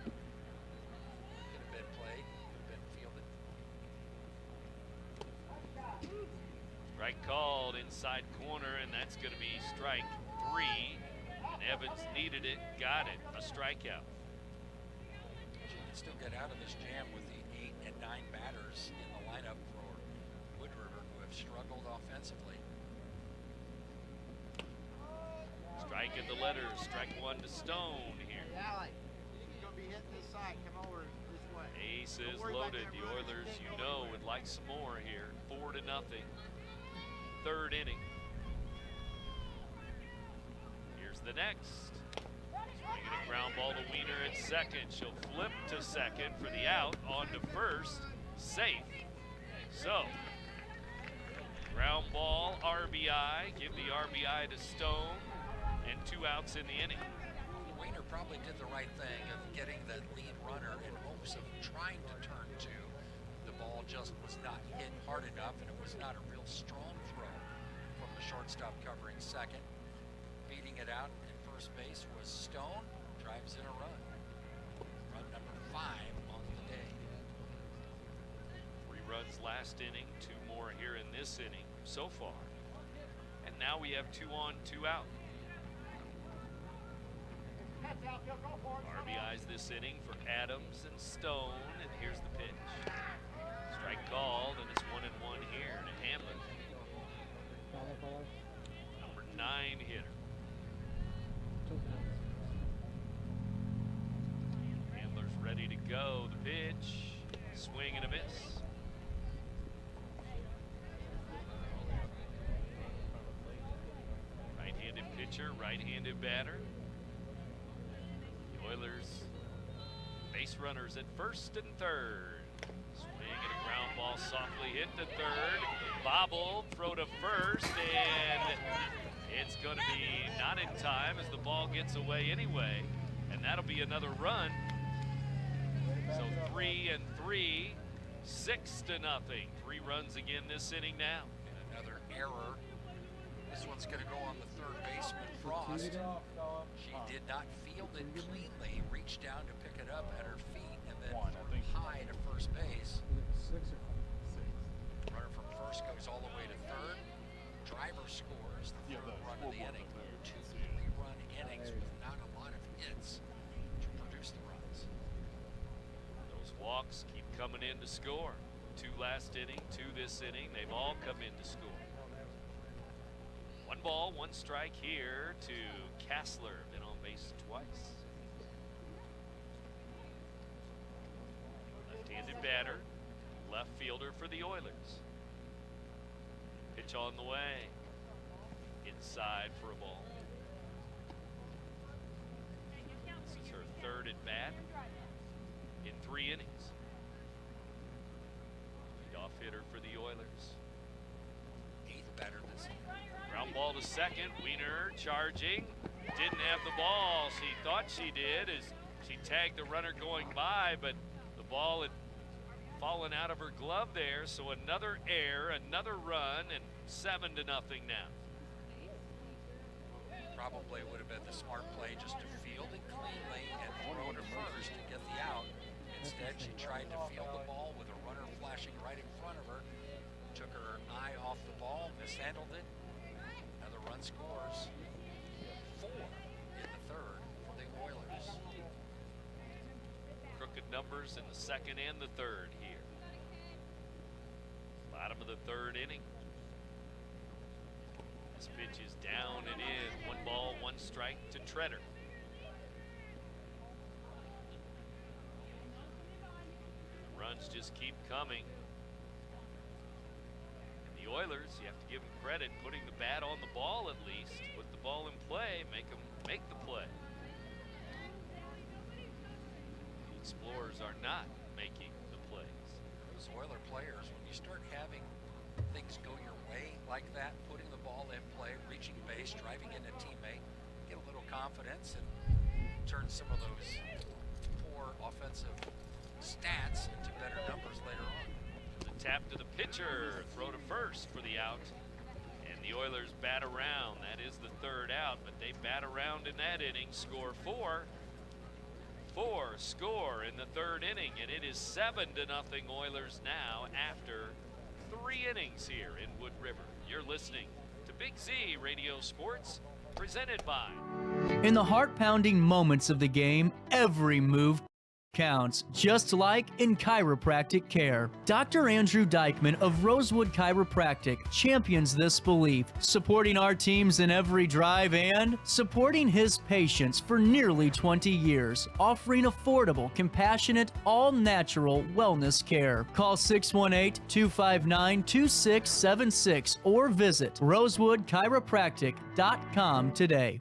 Could have been played, could have been fielded. Strike called inside corner, and that's going to be strike 3. And Evans needed it, got it, a strikeout. She can still get out of this jam with the 8 and 9 batters in the lineup for Wood River, who have struggled offensively. Strike in the letters, strike 1 to Stone here. He's going to be hitting this side. Come over this way. Ace is loaded. The Oilers, you know, would like some more here. 4-0. 3rd inning. Here's the next. Swinging a ground ball to Wiener at second. She'll flip to second for the out. On to first. Safe. So, ground ball, RBI. Give the RBI to Stone. And 2 outs in the inning. Wiener probably did the right thing of getting that lead runner in hopes of trying to turn 2. The ball just was not hit hard enough, and it was not a real strong throw from the shortstop covering second. Beating it out at first base was Stone. Drives in a run. Run number 5 on the day. 3 runs last inning, 2 more here in this inning so far. And now we have 2 on, 2 out. RBIs this inning for Adams and Stone, and here's the pitch. Strike called, and it's 1-1 here to Hamlin. Number 9 hitter. Handler's ready to go. The pitch, swing and a miss. pitcher, right-handed batter. The Oilers base runners at first and third. Swing and a ground ball softly hit to third. Bobble, throw to first, and it's going to be not in time as the ball gets away anyway. And that'll be another run. So 3-3, 6-0. 3 runs again this inning now. And another error. This one's going to go on the third baseman, Frost. She did not field it cleanly, reached down to pick it up at her feet, and then threw high to first base. Runner from first goes all the way to third. Driver scores the third run of the inning. 2 3-run innings with not a lot of hits to produce the runs. Those walks keep coming in to score. 2 last inning, 2 this inning. They've all come in to score. 1 ball, 1 strike here to Kassler. Been on base twice. Left-handed batter, left fielder for the Oilers. Pitch on the way. Inside for a ball. This is her 3rd at bat in 3 innings. Lead-off hitter for the Oilers. 8th batter this inning. Ground ball to second. Wiener charging. Didn't have the ball. She thought she did as she tagged the runner going by, but the ball had fallen out of her glove there. So another error, another run, and 7-0 now. Probably would have been the smart play just to field it cleanly and throw to first to get the out. Instead, she tried to field the ball with a runner flashing right in front of her. Took her eye off the ball, mishandled it. Another run scores. 4 in the 3rd for the Oilers. Crooked numbers in the 2nd and the 3rd here. Bottom of the 3rd inning. This pitch is down and in. 1 ball, 1 strike to Treader. The runs just keep coming. The Oilers, you have to give them credit, putting the bat on the ball at least. Put the ball in play, make them make the play. The Explorers are not making the plays. Those Oiler players, when you start having things go your way like that, putting the ball in play, reaching base, driving in a teammate, get a little confidence and turn some of those poor offensive stats into better numbers later on. The tap to the pitcher, throw to first for the out. And the Oilers bat around. That is the 3rd out, but they bat around in that inning, score 4. 4 score in the 3rd inning, and it is 7-0 Oilers now after 3 innings here in Wood River. You're listening to Big Z Radio Sports, presented by. In the heart-pounding moments of the game, every move counts, just like in chiropractic care. Dr. Andrew Dykman of Rosewood Chiropractic champions this belief, supporting our teams in every drive and supporting his patients for nearly 20 years, offering affordable, compassionate, all-natural wellness care. Call 618-259-2676 or visit rosewoodchiropractic.com today.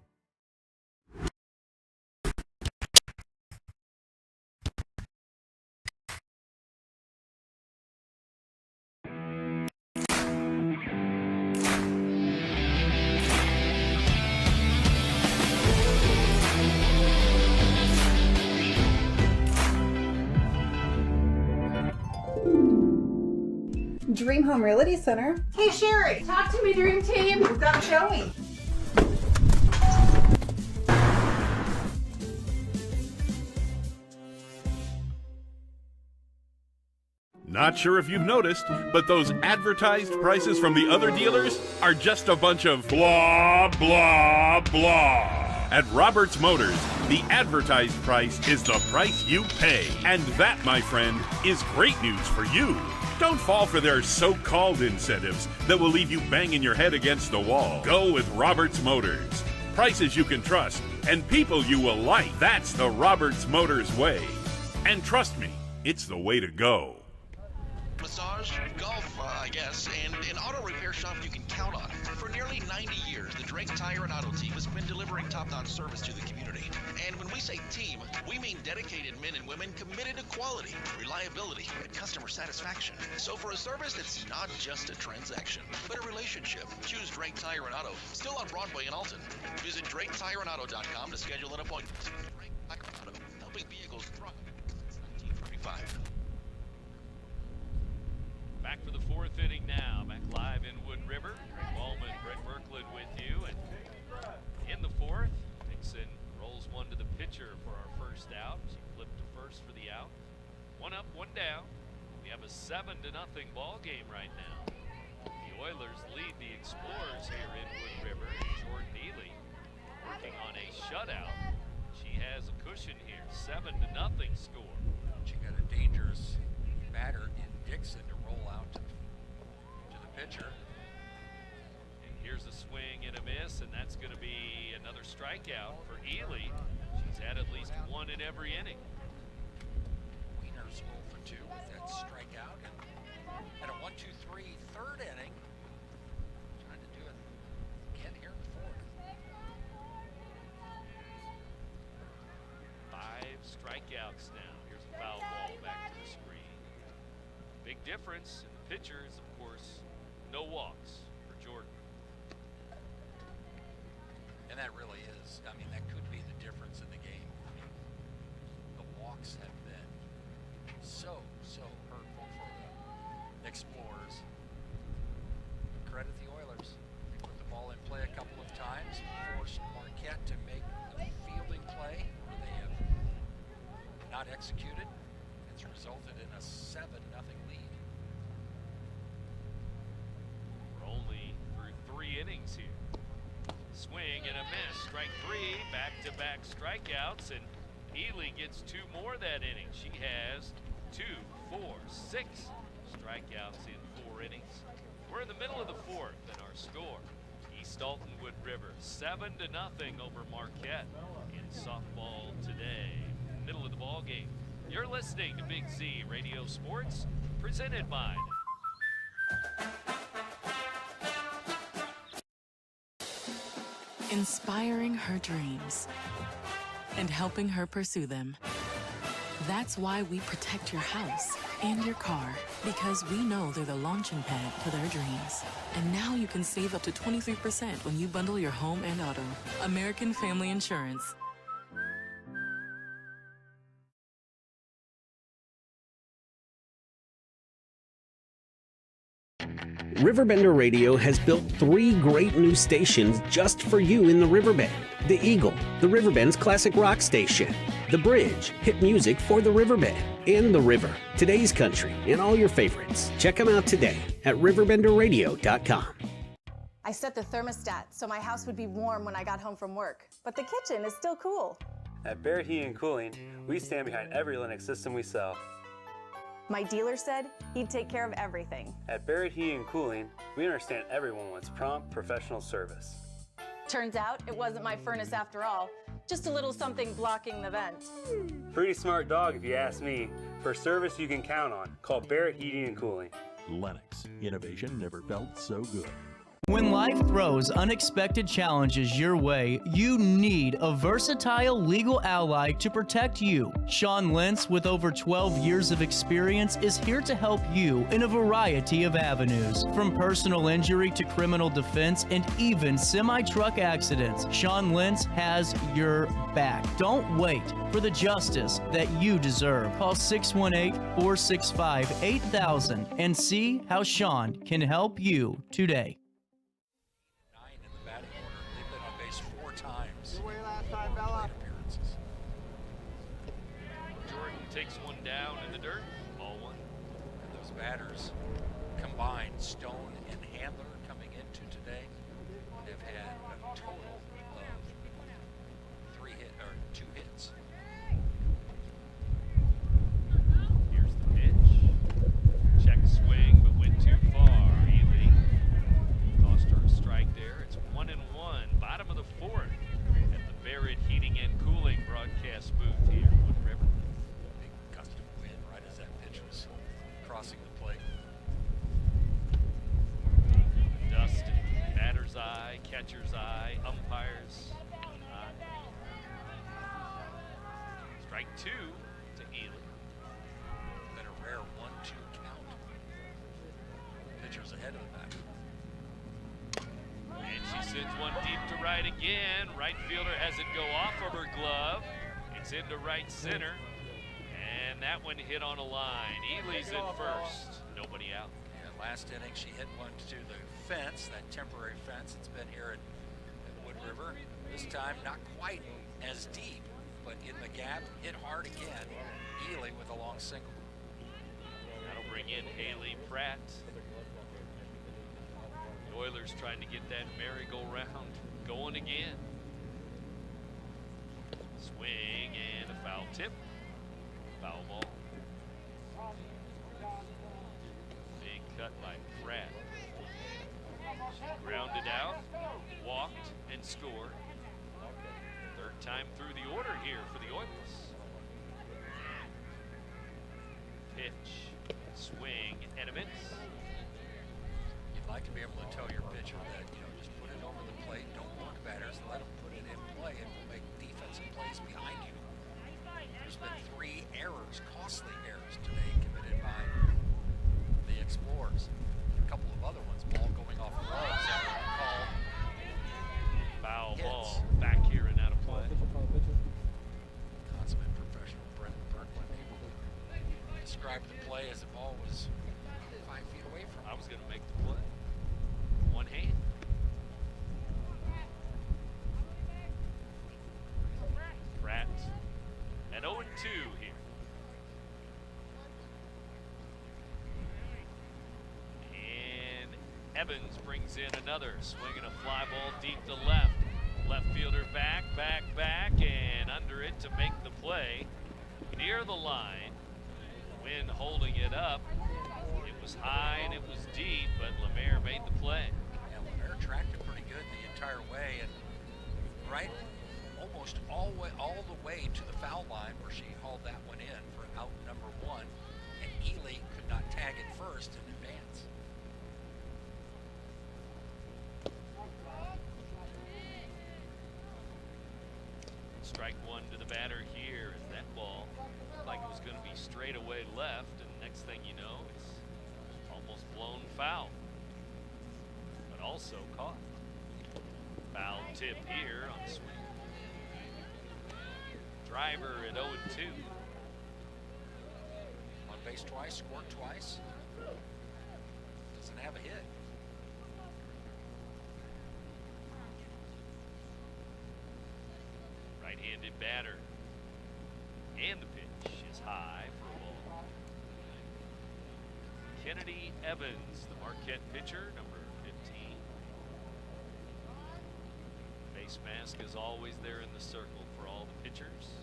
Dream Home Realty Center. Hey Sherry, talk to me, Dream Team. We've got a showing. Not sure if you've noticed, but those advertised prices from the other dealers are just a bunch of blah, blah, blah. At Roberts Motors, the advertised price is the price you pay. And that, my friend, is great news for you. Don't fall for their so-called incentives that will leave you banging your head against the wall. Go with Roberts Motors. Prices you can trust and people you will like. That's the Roberts Motors way. And trust me, it's the way to go. Massage, golf, I guess, and an auto repair shop you can count on. For nearly 90 years, the Drake Tire and Auto Team has been delivering top-notch service to the community. And when we say team, we mean dedicated men and women committed to quality, reliability, and customer satisfaction. So for a service that's not just a transaction, but a relationship, choose Drake Tire and Auto, still on Broadway in Alton. Visit DrakeTireandAuto.com to schedule an appointment. Drake Tire and Auto, helping vehicles thrive since 1935. Back for the fourth inning now. Back live in Wood River. Greg Ballman, Brett Berkland with you. And in the fourth, Dixon rolls one to the pitcher for our first out. She flipped to first for the out. One up, one down. We have a 7-0 ball game right now. The Oilers lead the Explorers here in Wood River. Jordan Neely working on a shutout. She has a cushion here. 7-0 score. She got a dangerous batter in Dixon to roll out to the pitcher. And here's a swing and a miss, and that's going to be another strikeout for Ely. She's had at least one in every inning. Wiener's 0 for 2 with that strikeout. And a 1-2-3 third inning. Trying to do it again here in the fourth. 5 strikeouts now. Here's a foul ball back to the screen. Big difference in the pitchers, of course, no walks for Jordan. And that really is, I mean, that could be the difference in the game. The walks have been so hurtful for the Explorers. Credit the Oilers. They put the ball in play a couple of times, forced Marquette to make the fielding play where they have not executed. It's resulted in a 7-0 lead. We're only through 3 innings here. Swing and a miss. Strike 3, back-to-back strikeouts, and Ely gets 2 more that inning. She has 2, 4, 6 strikeouts in 4 innings. We're in the middle of the fourth, and our score, East Alton Wood River, 7-0 over Marquette in softball today. Middle of the ball game. You're listening to Big Z Radio Sports, presented by inspiring her dreams and helping her pursue them. That's why we protect your house and your car, because we know they're the launching pad to their dreams. And now you can save up to 23% when you bundle your home and auto. American Family Insurance. RiverBender Radio has built 3 great new stations just for you in the Riverbend. The Eagle, the Riverbend's classic rock station. The Bridge, hit music for the Riverbend. And The River, today's country, and all your favorites. Check them out today at RiverBender.com. I set the thermostat so my house would be warm when I got home from work, but the kitchen is still cool. At Barrett Heating and Cooling, we stand behind every Lennox system we sell. My dealer said he'd take care of everything. At Barrett Heating and Cooling, we understand everyone wants prompt, professional service. Turns out it wasn't my furnace after all, just a little something blocking the vent. Pretty smart dog if you ask me. For service you can count on, call Barrett Heating and Cooling. Lennox, innovation never felt so good. When life throws unexpected challenges your way, you need a versatile legal ally to protect you. Sean Lentz, with over 12 years of experience, is here to help you in a variety of avenues. From personal injury to criminal defense and even semi-truck accidents, Sean Lentz has your back. Don't wait for the justice that you deserve. Call 618-465-8000 and see how Sean can help you today. Takes one down in the dirt, ball 1. And those batters combined, Stone and Handler, coming into today, have had a total of 2 hits. Here's the pitch. Check swing, but went too far. Ely cost her a strike there. It's 1-1, bottom of the fourth at the Barrett Heating and Cooling broadcast booth here. Crossing the plate. catcher's eye, umpire's eye. Strike 2 to Ely. Been a rare 1-2 count. Pitcher's ahead of the batter. And she sends one deep to right again. Right fielder has it go off of her glove. It's into right center. And that one hit on a line. Ely's in first. Nobody out. And last inning, she hit one to the fence, that temporary fence. It's been here at Wood River. This time, not quite as deep, but in the gap, hit hard again. Ely with a long single. That'll bring in Haley Pratt. The Oilers trying to get that merry-go-round going again. Swing and a foul tip. Foul ball. Big cut by Pratt. She grounded out, walked, and scored. Third time through the order here for the Oilers. Pitch, swing, and a miss. You'd like to be able to tell your pitcher that, just put it over the plate, don't work batters, let them put it in play, and we'll make defensive plays behind you. There's been 3 errors, costly errors today committed by the Explorers. A couple of other ones, ball going off gloves that were called foul hits. Ball back here and out of play. Consummate professional Brent Bergman able to describe the play as the ball was 5 feet away from him. I was going to make the play. One hand. Pratt at 0-2 here. And Evans brings in another, swinging a fly ball deep to left. Left fielder back, and under it to make the play. Near the line. Wynn holding it up. It was high and it was deep, but Lemaire made the play. Yeah, Lemaire tracked it pretty good the entire way, and right almost all the way to the foul line where she hauled that one in for out number 1, and Ely could not tag it first in advance. Strike 1 to the batter here as that ball looked like it was going to be straight away left, and next thing you know, it's almost blown foul, but also caught. Foul tip here on the swing. Driver at 0-2. On base twice, scored twice. Doesn't have a hit. Right-handed batter. And the pitch is high for a ball. Kennedy Evans, the Marquette pitcher, number 15. Face mask is always there in the circle for all the pitchers.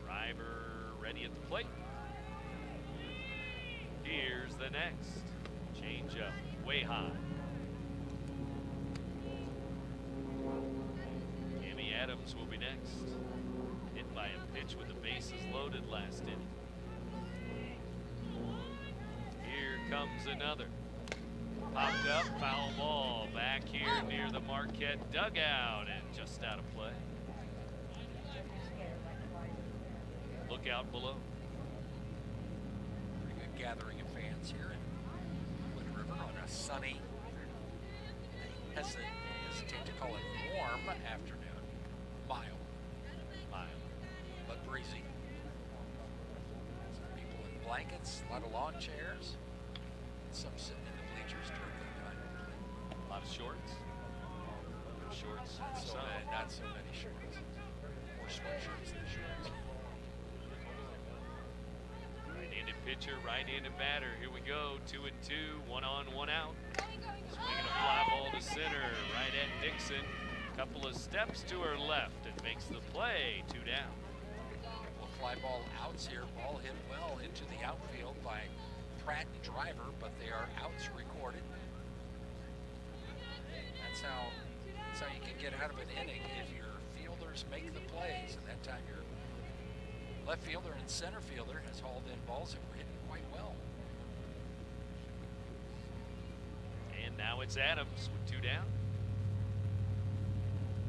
Driver ready at the plate. Here's the next. Change up way high. Amy Adams will be next. Hit by a pitch with the bases loaded last inning. Here comes another. Popped up, foul ball back here near the Marquette dugout and just out of play. Look out below. Pretty good gathering of fans here in Wood River on a sunny, I hesitate to call it warm afternoon. Mild, but breezy. Some people in blankets, a lot of lawn chairs, and some sitting in the bleachers during the time. A lot of shorts. Shorts. Not so many shorts. More sweatshirts than shorts. Right-handed pitcher, right-handed batter. Here we go. 2-2. 1 on, 1 out. Swinging a fly ball to center. Right at Dixon. Couple of steps to her left and makes the play. 2 down. Well, fly ball outs here. Ball hit well into the outfield by Pratt and Driver, but they are outs recorded. That's how you can get out of an inning if your fielders make the plays, and that time your left fielder and center fielder has hauled in balls that were hitting quite well. And Now it's Adams with 2 down.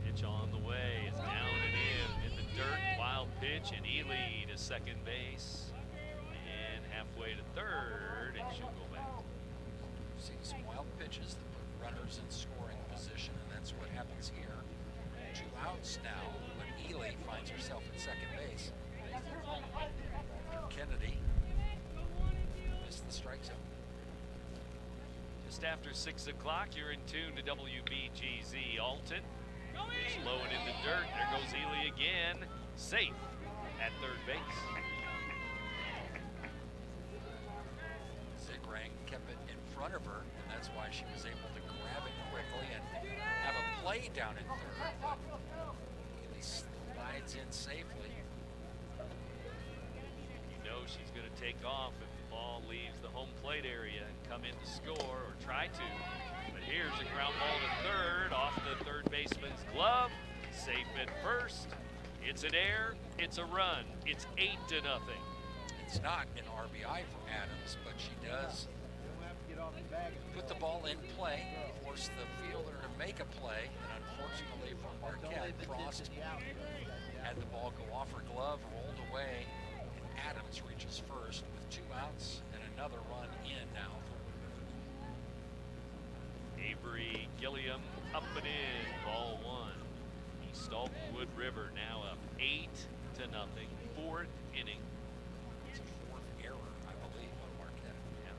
Pitch on the way. It's down and in the dirt. Wild pitch, and Ely to second base. And halfway to third, and she'll go back. We've seen some wild pitches that put runners in scoring position, and that's what happens here. 2 outs now when Ely finds herself at second base. Kennedy missed the strike zone. Just after 6 o'clock, you're in tune to WBGZ Alton. It's low and in the dirt. There goes Ely again. Safe at third base. Zigrang kept it in front of her, and that's why she was able to grab it quickly and have a play down in third. But Ely slides in safely. You know she's going to take off if the ball leaves the home plate area and come in to score, or try to. But here's a ground ball to third, off the third baseman's glove. Safe at first. It's an error. It's a run. It's 8-0. It's not an RBI for Adams, but she does put the ball in play, force the fielder to make a play, and unfortunately for Marquette, Frost had the ball go off her glove, rolled away, and Adams reaches first with 2 outs and another run in now. Avery Gilliam up and in, ball 1. East Alton Wood River now up 8-0. 4th inning. It's a 4th error, I believe, on Marquette. Yeah.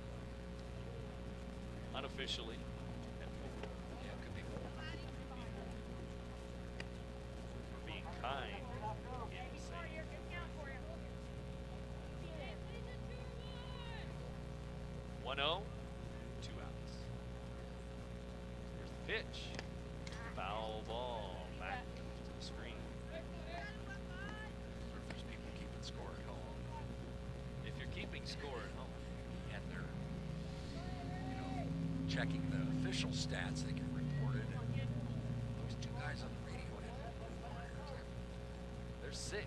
Unofficially. Yeah, it could be 4. For being kind. 1-0, 2 outs. Here's the pitch. Foul ball back to the screen. There's people keeping score at home. If you're keeping score at home. And they're, checking the official stats, they get reported. And those 2 guys on the radio had 4 errors. There's 6.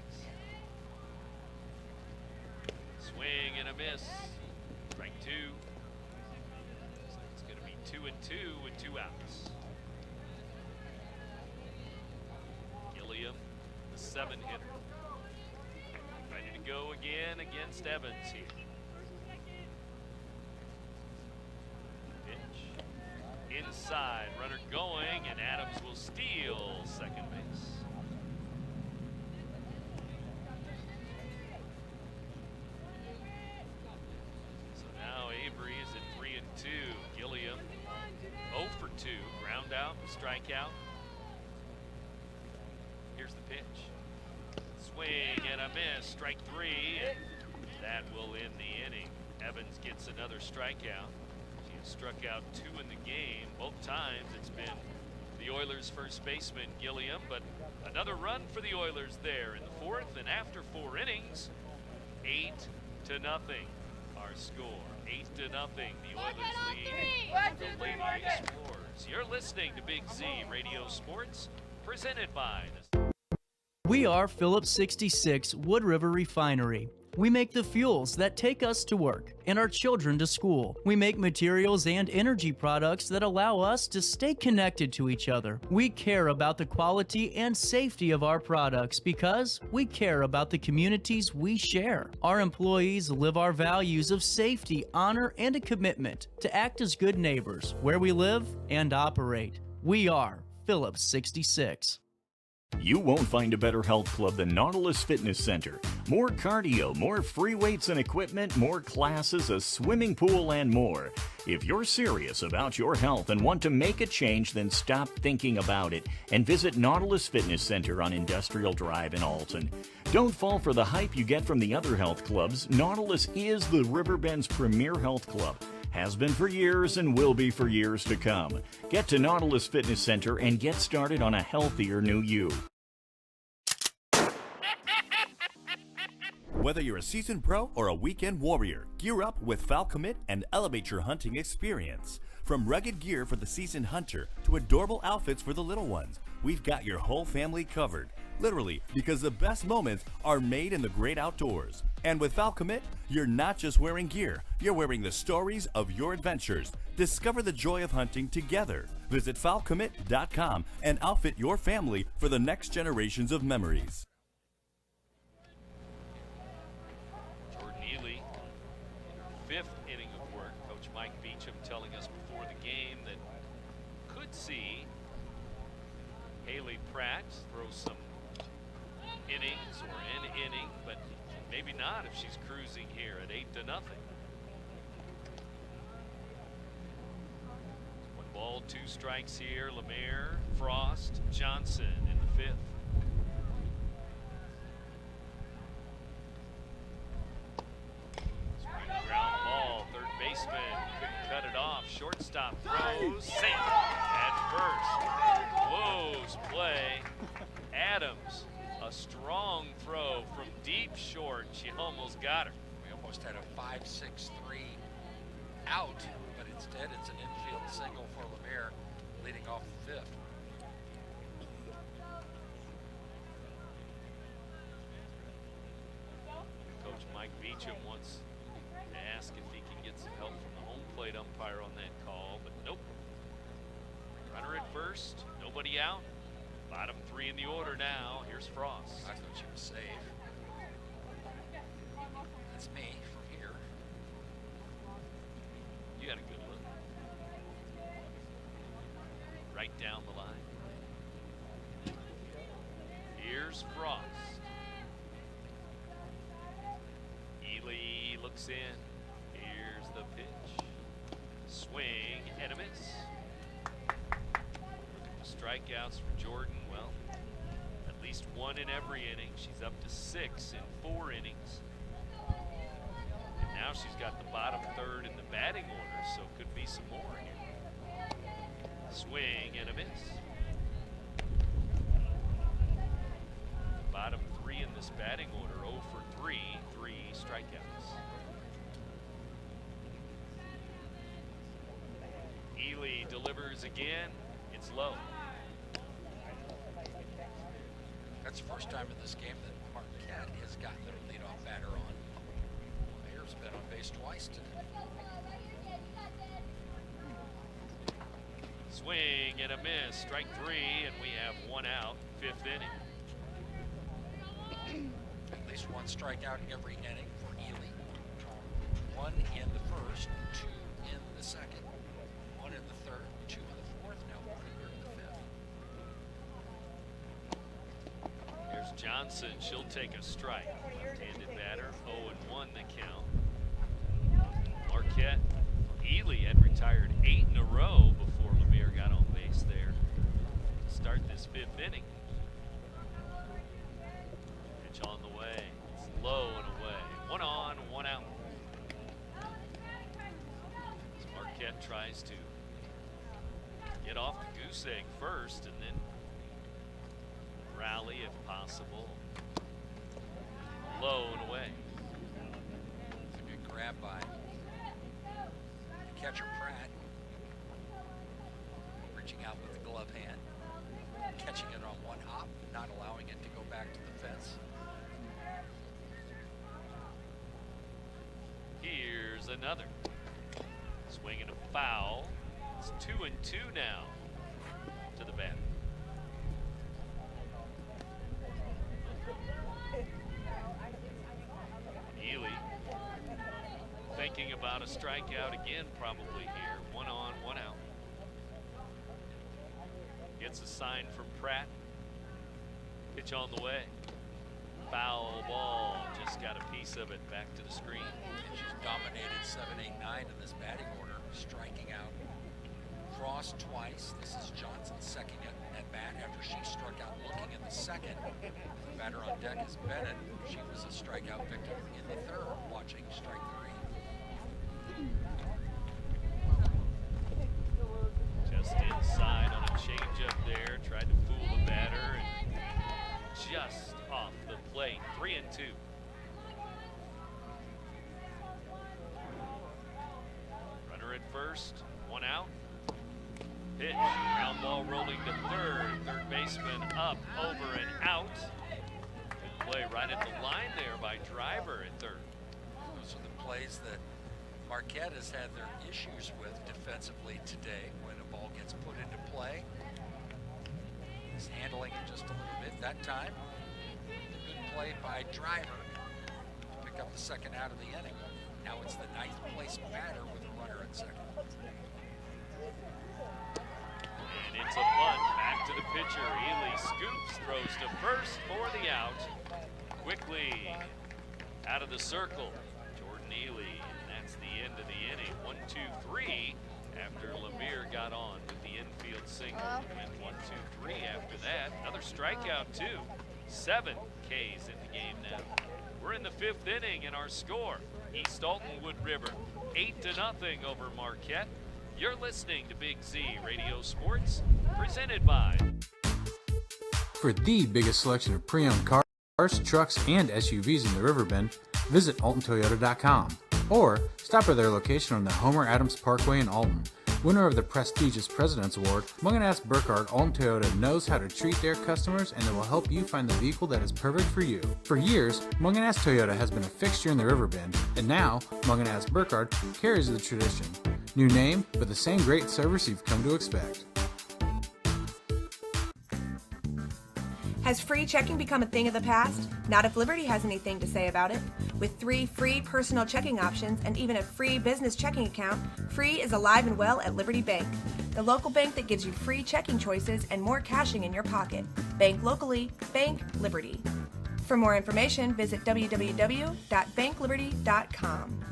Swing and a miss. Strike 2. So it's going to be 2-2 with 2 outs. Gilliam, the 7-hitter. Ready to go again against Evans here. Pitch. Inside, runner going, and Adams will steal second base. So now Avery is at 3-2. Gilliam 0 for 2. Ground out, strikeout. Here's the pitch. Swing and a miss. Strike 3. And that will end the inning. Evans gets another strikeout. She has struck out 2 in the game. Both times it's been the Oilers' first baseman, Gilliam, but another run for the Oilers there in the 4th, and after 4 innings, 8-0 our score. 8-0, the Oilers lead the Lady Explorers. You're listening to Big Z Radio Sports, presented by the... We are Phillips 66 Wood River Refinery. We make the fuels that take us to work and our children to school. We make materials and energy products that allow us to stay connected to each other. We care about the quality and safety of our products because we care about the communities we share. Our employees live our values of safety, honor, and a commitment to act as good neighbors where we live and operate. We are Phillips 66. You won't find a better health club than Nautilus Fitness Center. More cardio, more free weights and equipment, more classes, a swimming pool, and more. If you're serious about your health and want to make a change, then stop thinking about it and visit Nautilus Fitness Center on Industrial Drive in Alton. Don't fall for the hype you get from the other health clubs. Nautilus is the Riverbend's premier health club. Has been for years and will be for years to come. Get to Nautilus Fitness Center and get started on a healthier new you. Whether you're a seasoned pro or a weekend warrior, gear up with Falcommit and elevate your hunting experience. From rugged gear for the seasoned hunter to adorable outfits for the little ones, we've got your whole family covered. Literally, because the best moments are made in the great outdoors. And with Falcommit, You're not just wearing gear, you're wearing the stories of your adventures. Discover the joy of hunting together. Visit FalCommit.com and outfit your family for the next generations of memories. Jordan Ely, fifth inning of work. Coach Mike Beecham telling us before the game that could see Haley Pratt throw some innings or an inning, but maybe not if she's cruising here at 8-0. 1 ball, 2 strikes here. Lemaire, Frost, Johnson in the 5th. Swing, ground ball, third baseman couldn't cut it off. Shortstop throws, safe at first. Woes play. Adams, a strong throw from deep short. She almost got her. We almost had a 5-6-3 out, but instead it's an infield single for Lemaire leading off the 5th. Coach Mike Beecham wants to ask if he can get some help from the home plate umpire on that call, but nope. Runner at first, nobody out. Bottom 3 in the order now. Here's Frost. I thought she was safe. That's me from here. You had a good look. Right down the line. Here's Frost. Ely looks in. Here's the pitch. Swing and a miss. Strikeouts for Jordan, well, at least 1 in every inning. She's up to 6 in 4 innings. And now she's got the bottom 3rd in the batting order, so could be some more here. Swing and a miss. Bottom 3 in this batting order, 0 for 3, 3 strikeouts. Ely delivers again. It's low. That's the first time in this game that Marquette has gotten their leadoff batter on. Mayer's been on base twice today. Swing and a miss. Strike 3, and we have 1 out. 5th inning. At least 1 strikeout every inning for Ely. 1 in the 1st, 2 in the 2nd, 1 in the 3rd, 2 in the 4th, now 1 here in the 5th. Here's Johnson. She'll take a strike. Left-handed batter. 0-1 the count. Marquette. Ely had retired 8 in a row before Lemaire got on base there to start this 5th inning. Pitch on the way. It's low and away. 1 on, 1 out. As Marquette tries to get off the goose egg first and then rally if possible. Low and away. It's a good grab by catcher Pratt. Reaching out with the glove hand. Catching it on 1 hop, not allowing it to go back to the fence. Here's another. Swinging a foul. It's 2-2 now to the batter. Ely thinking about a strikeout again probably here. 1 on, 1 out. Gets a sign from Pratt. Pitch on the way. Foul ball. Just got a piece of it back to the screen. And she's dominated 7, 8, 9 in this batting order, striking out Frost twice. This is Johnson second at bat after she struck out looking in the 2nd. The batter on deck is Bennett. She was a strikeout victim in the 3rd, watching strike 3. Just inside on a changeup there. Tried to fool the batter and just off the plate. 3-2. Runner at first. 1 out. Pitch. Ground ball rolling to 3rd. 3rd baseman up, over, and out. Good play right at the line there by Driver at 3rd. Those are plays that Marquette has had their issues with defensively today when a ball gets put into play. He's handling it just a little bit that time. Good play by Driver to pick up the second out of the inning. Now it's the 9th place batter with a runner at second. And it's a bunt back to the pitcher. Ely scoops, throws to first for the out. Quickly out of the circle, Jordan Ely, and that's the end of the inning. 1, 2, 3 after Lemire got on with the infield single. And 1, 2, 3 after that. Another strikeout too. 7 Ks in the game now. We're in the 5th inning, and our score, East Alton Wood River 8-0 over Marquette. You're listening to Big Z Radio Sports, presented by. For the biggest selection of pre-owned cars, trucks, and SUVs in the Riverbend, visit AltonToyota.com or stop by their location on the Homer Adams Parkway in Alton. Winner of the prestigious President's Award, Munganast Burkhardt Alton Toyota knows how to treat their customers, and they will help you find the vehicle that is perfect for you. For years, Munganast Toyota has been a fixture in the Riverbend, and now Munganast Burkhardt carries the tradition. New name, but the same great service you've come to expect. Has free checking become a thing of the past? Not if Liberty has anything to say about it. With 3 free personal checking options and even a free business checking account, free is alive and well at Liberty Bank, the local bank that gives you free checking choices and more cashing in your pocket. Bank locally, bank Liberty. For more information, visit www.bankliberty.com.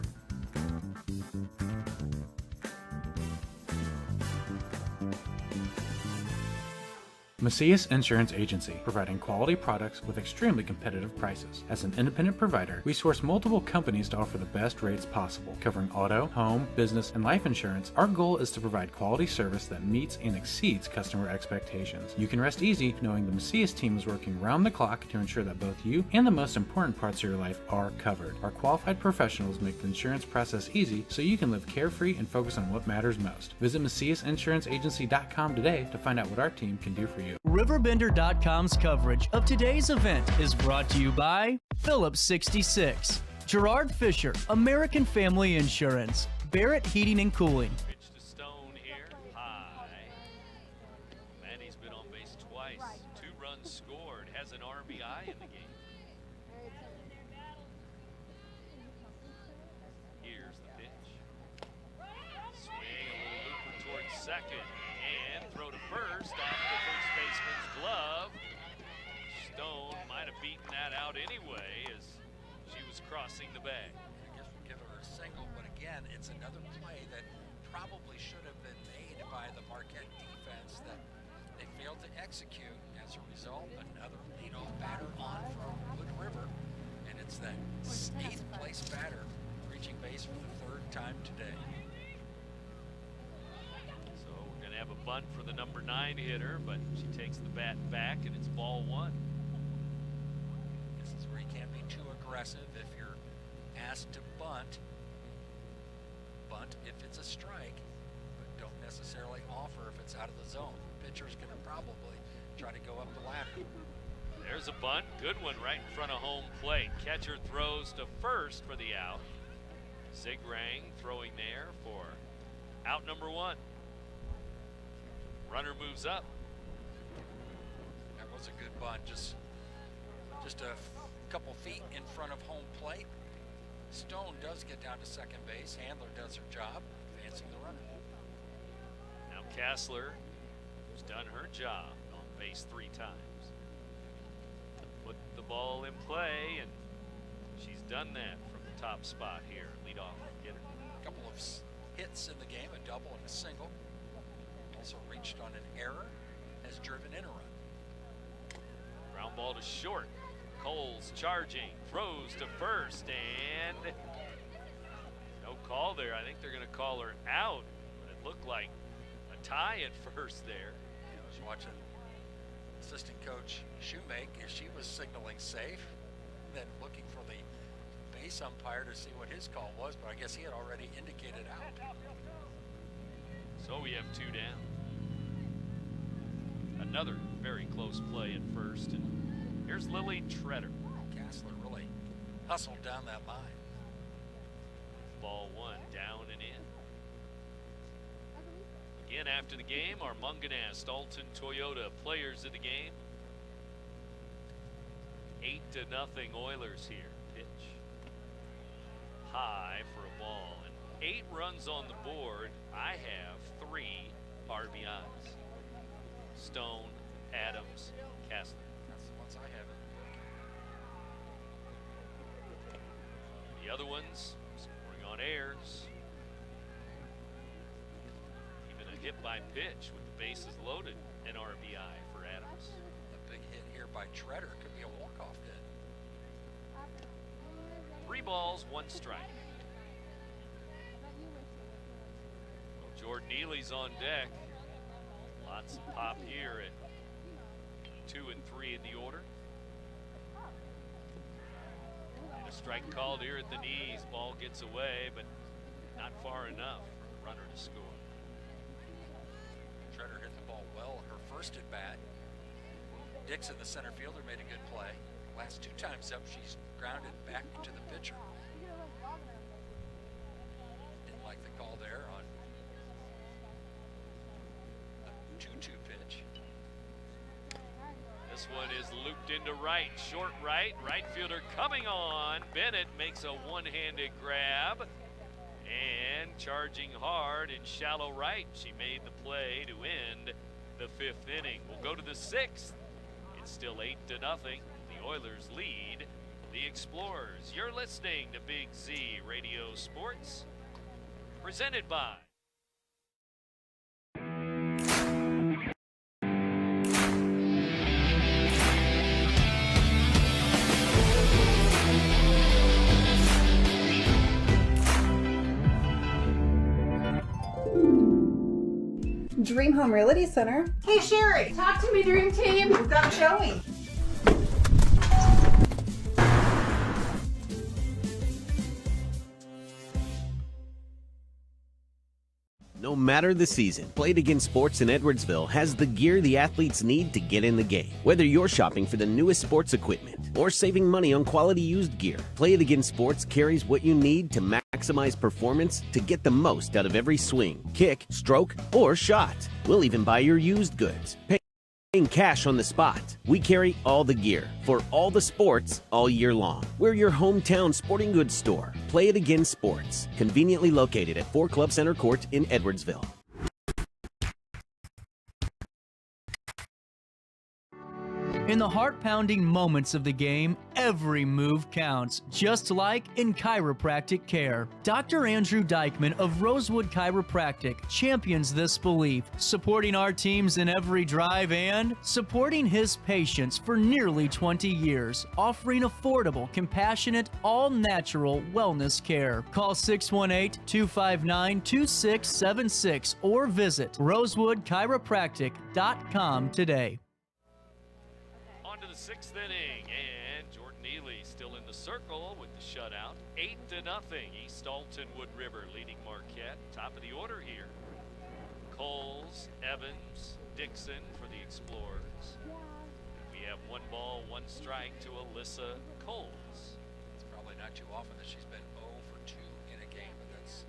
Macias Insurance Agency, providing quality products with extremely competitive prices. As an independent provider, we source multiple companies to offer the best rates possible. Covering auto, home, business, and life insurance, our goal is to provide quality service that meets and exceeds customer expectations. You can rest easy knowing the Macias team is working round the clock to ensure that both you and the most important parts of your life are covered. Our qualified professionals make the insurance process easy so you can live carefree and focus on what matters most. Visit MaciasInsuranceAgency.com today to find out what our team can do for you. RiverBender.com's coverage of today's event is brought to you by Phillips 66, Gerard Fisher, American Family Insurance, Barrett Heating and Cooling. Pitch to Stone here, high. Manny's been on base twice. 2 runs scored, has an RBI in the game. Here's the pitch. Swing, a little looper towards second, and throw to first off the first baseman's glove. Stone might have beaten that out anyway as she was crossing the bag. I guess we'll give her a single, but again, it's another play that probably should have been made by the Marquette defense that they failed to execute. As a result, another leadoff batter on for Wood River, and it's that 8th place batter reaching base for the 3rd time today. So we're going to have a bunt for the number 9 hitter, but she takes the bat back, and it's ball 1. This is where you can't be too aggressive if you're asked to bunt. Bunt if it's a strike, but don't necessarily offer if it's out of the zone. The pitcher's going to probably try to go up the ladder. There's a bunt, good one right in front of home plate. Catcher throws to first for the out. Zigrang throwing there for out number 1. Runner moves up. That was a good bunt, just a couple feet in front of home plate. Stone does get down to second base. Handler does her job, advancing the runner. Now Kassler, who's done her job on base 3 times. Put the ball in play, and she's done that from the top spot here. Leadoff getter. A couple of hits in the game, a double and a single. Also reached on an error, has driven in a run. Ground ball to short. Coles charging, throws to first, and no call there. I think they're going to call her out. It looked like a tie at first there. Yeah, I was watching assistant coach Shoemake as she was signaling safe, then looking for the base umpire to see what his call was, but I guess he had already indicated out. So we have 2 down. Another very close play at first, and here's Lily Treader. Kassler really hustled down that line. ball one, down and in. Again, after the game, our Munganast Alton Toyota players of the game. 8-0 Oilers here. Pitch high for a ball, and 8 runs on the board. I have 3 RBIs. Stone, Adams, Kastner. That's the ones I have. The other ones scoring on errors. Even a hit by pitch with the bases loaded, an RBI for Adams. A big hit here by Treader could be a walk-off hit. 3 balls, 1 strike. Well, Jordan Neely's on deck. Lots of pop here at 2 and 3 in the order. And a strike called here at the knees. Ball gets away, but not far enough for the runner to score. Treader hit the ball well her first at bat. Dixon, the center fielder, made a good play. Last 2 times up, she's grounded back to the pitcher. Didn't like the call there on the 2-2 pitch. This one is looped into right, short right. Right fielder coming on. Bennett makes a one-handed grab. And charging hard in shallow right. She made the play to end the 5th inning. We'll go to the 6th. It's still 8-0. The Oilers lead the Explorers. You're listening to Big Z Radio Sports, presented by Dream Home Realty Center. Hey Sherry, talk to me, Dream Team. We've got a showing. No matter the season, Play It Again Sports in Edwardsville has the gear the athletes need to get in the game. Whether you're shopping for the newest sports equipment or saving money on quality used gear, Play It Again Sports carries what you need to maximize performance to get the most out of every swing, kick, stroke, or shot. We'll even buy your used goods. Paying cash on the spot. We carry all the gear for all the sports all year long. We're your hometown sporting goods store. Play It Again Sports, conveniently located at 4 Club Center Court in Edwardsville. In the heart-pounding moments of the game, every move counts, just like in chiropractic care. Dr. Andrew Dykman of Rosewood Chiropractic champions this belief, supporting our teams in every drive and supporting his patients for nearly 20 years, offering affordable, compassionate, all-natural wellness care. Call 618-259-2676 or visit rosewoodchiropractic.com today. On to the 6th inning, and Jordan Neely still in the circle with the shutout. 8-0. East Alton Wood River leading Marquette. Top of the order here. Coles, Evans, Dixon for the Explorers. We have 1 ball, 1 strike to Alyssa Coles. It's probably not too often that she's been 0 for 2 in a game, but that's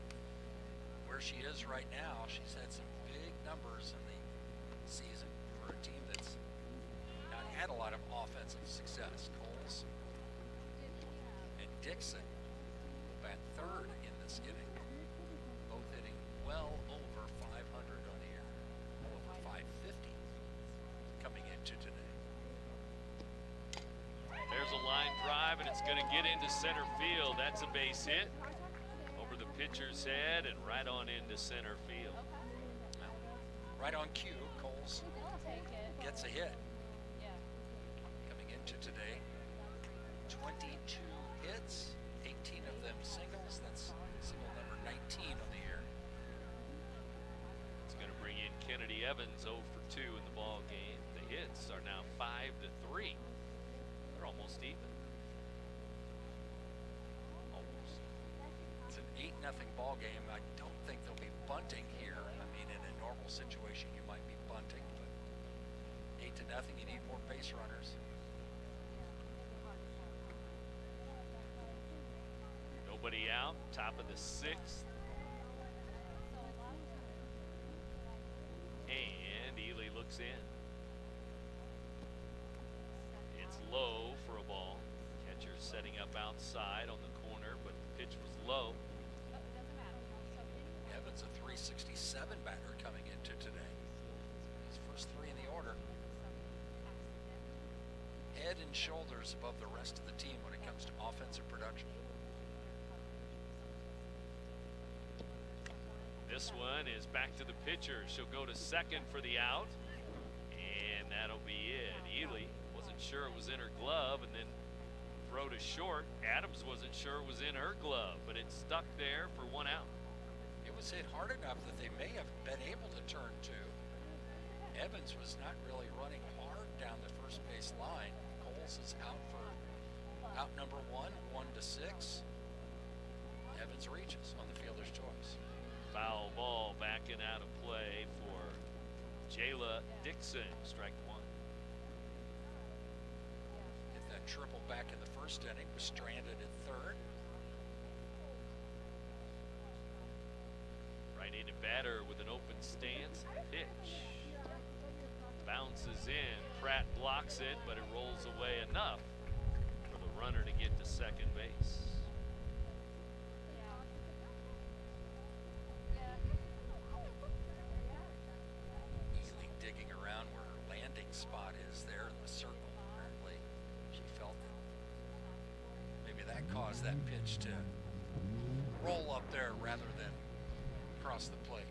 where she is right now. She's had some big numbers in the season for a team that's not had a lot of offensive success. Coles and Dixon bat 3rd in this inning, both hitting well over 500 on the year, over 550 coming into today. There's a line drive, and it's going to get into center field. That's a base hit over the pitcher's head and right on into center field. Right on cue, Coles gets a hit. Coming into today, 22 hits, 18 of them singles. That's single number 19 on the year. It's going to bring in Kennedy Evans 0 for 2 in the ball game. The hits are now 5-3. They're almost even. Almost. It's an 8-0 ball game. I don't think they'll be bunting here. I mean, in a normal situation, you might be bunting, but 8-0, you need more base runners. No Nobody out, top of the 6th. And Ely looks in. It's low for a ball. Catcher setting up outside on the corner, but the pitch was low. Evans, a 367 batter coming into today. His first 3 in the order. Head and shoulders above the rest of the team when it comes to offensive production. This one is back to the pitcher. She'll go to second for the out, and that'll be it. Ely wasn't sure it was in her glove, and then throw to short. Adams wasn't sure it was in her glove, but it stuck there for 1 out. It was hit hard enough that they may have been able to turn 2. Evans was not really running hard down the first base line. Coles is out for out number 1, 1 to 6. Evans reaches on the fielder's choice. Foul ball backing out of play for Jayla Dixon. Strike 1. Hit that triple back in the first inning. Was stranded at third. Right-handed batter with an open stance. Pitch. Bounces in. Pratt blocks it, but it rolls away enough for the runner to get to second base. Ely digging around where her landing spot is there in the circle. Apparently, she felt that maybe that caused that pitch to roll up there rather than across the plate.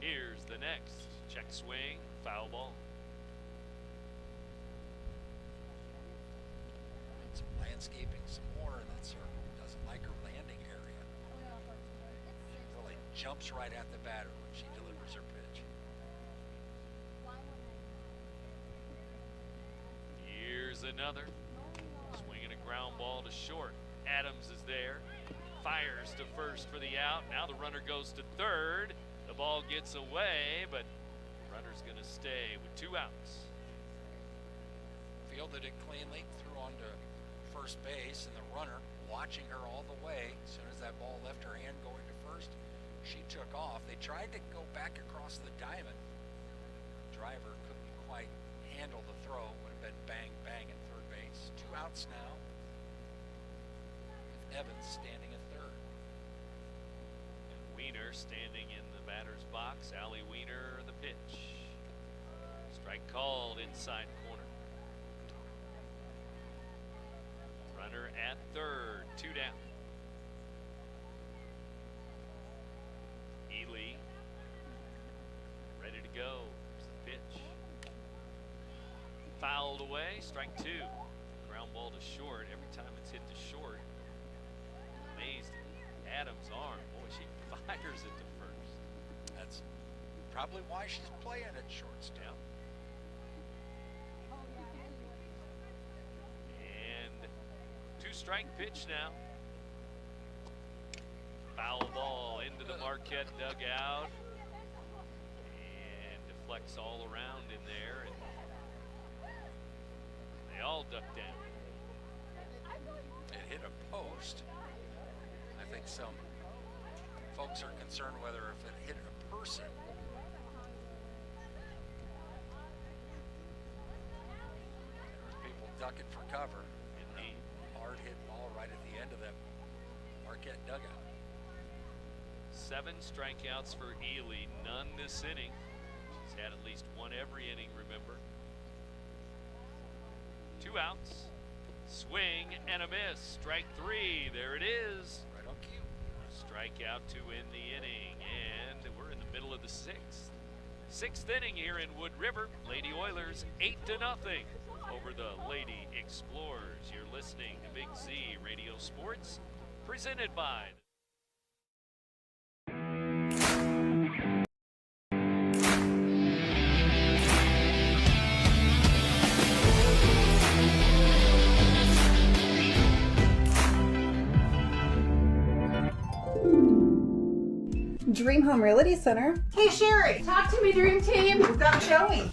Here's the next. Check swing, foul ball. Some landscaping, some more in that circle. Doesn't like her landing area. She really jumps right at the batter when she delivers her pitch. Here's another. Swinging a ground ball to short. Adams is there. Fires to first for the out. Now the runner goes to third. The ball gets away, but runner's going to stay with 2 outs. Fielded it cleanly, threw on to first base, and the runner watching her all the way. As soon as that ball left her hand going to first, she took off. They tried to go back across the diamond. Driver couldn't quite handle the throw. Would have been bang, bang at third base. 2 outs now, with Evans standing at third. And Wiener standing in the batter's box. Allie Wiener, the pitch. Strike called inside corner. Runner at third, 2 down. Ely ready to go. Here's the pitch. Fouled away, strike 2. Ground ball to short. Every time it's hit to short, amazed at Adams' arm. Boy, she fires it to first. That's probably why she's playing at shortstop. And 2-strike pitch now. Foul ball into the Marquette dugout. And deflects all around in there. And they all duck down. It hit a post. I think some folks are concerned whether if it hit a person. There's people ducking for cover. Indeed. Hard hit ball right at the end of that Marquette dugout. 7 strikeouts for Ely, none this inning. She's had at least 1 every inning, remember. 2 outs. Swing and a miss. Strike 3. There it is. Right on cue. Strikeout to end the inning. And we're in the middle of the 6th. 6th inning here in Wood River. Lady Oilers 8-0 over the Lady Explorers. You're listening to Big Z Radio Sports, presented by Dream Home Realty Center. Hey Sherry, talk to me, Dream Team. We've got a showing.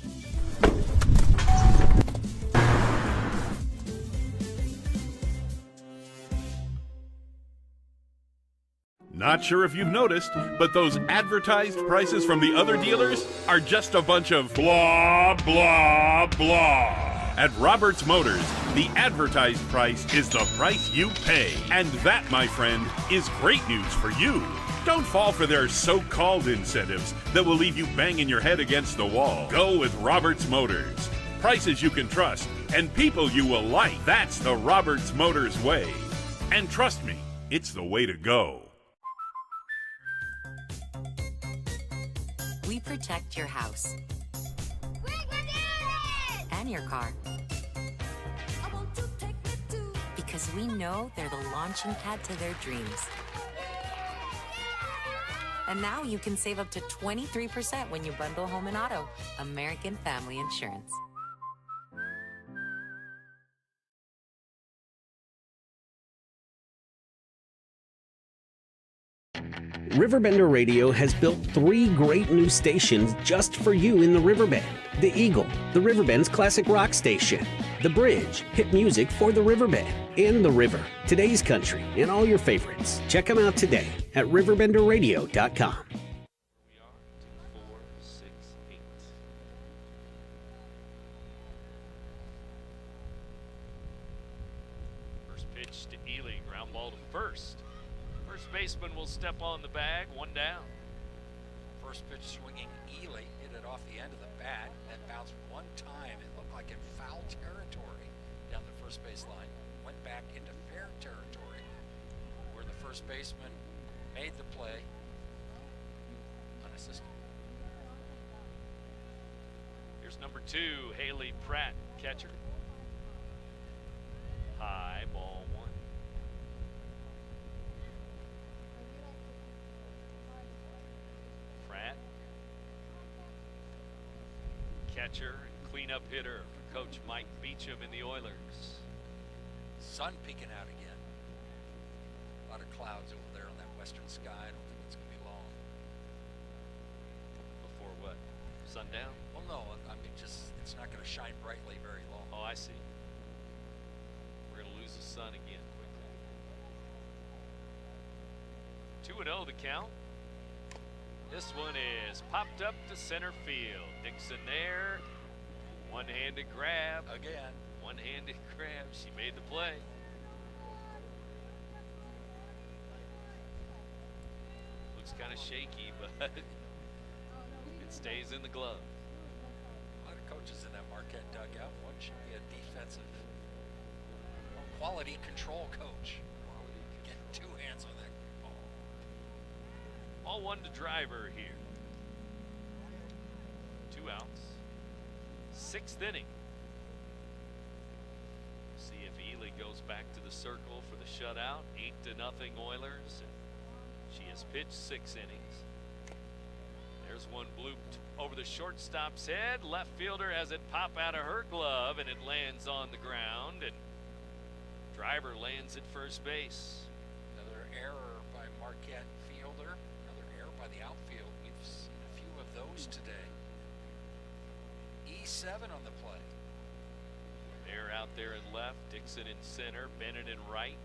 Not sure if you've noticed, but those advertised prices from the other dealers are just a bunch of blah, blah, blah. At Roberts Motors, the advertised price is the price you pay. And that, my friend, is great news for you. Don't fall for their so-called incentives that will leave you banging your head against the wall. Go with Roberts Motors. Prices you can trust and people you will like. That's the Roberts Motors way. And trust me, it's the way to go. We protect your house and your car because we know they're the launching pad to their dreams. And now you can save up to 23% when you bundle home and auto. American Family Insurance. RiverBender Radio has built 3 great new stations just for you in the Riverbend. The Eagle, the Riverbend's classic rock station. The Bridge, hit music for the Riverbend. And The River, today's country, and all your favorites. Check them out today at RiverBender.com. First pitch to Ely, ground ball to first. First baseman will step on the bag, one down. First pitch swinging, Ely hit it off the end of the bat, then bounced one time. It looked like in foul territory down the first base line. Went back into fair territory, where the first baseman made the play unassisted. Here's number 2, Haley Pratt, catcher. High, ball 1. Pratt, catcher and cleanup hitter for Coach Mike Beecham in the Oilers. Sun peeking out again. A lot of clouds over there on that western sky. I don't think it's going to be long. Before what? Sundown? Well, no, I mean, just it's not going to shine brightly very long. Oh, I see. We're going to lose the sun again quickly. 2-0 the count. This one is popped up to center field. Dixon there. One-handed grab. Again. One-handed grab. She made the play. Looks kind of shaky, but it stays in the glove. A lot of coaches in that Marquette dugout. One should be a defensive quality control coach. Get 2 hands on that ball. All 1 to Driver here. 2 outs. 6th inning. See if Ely goes back to the circle for the shutout. 8-0 Oilers. She has pitched 6 innings. There's one blooped over the shortstop's head. Left fielder has it pop out of her glove, and it lands on the ground. And Driver lands at first base. Another error by Marquette fielder. Another error by the outfield. We've seen a few of those today. E7 on the play. They're out there in left. Dixon in center. Bennett in right.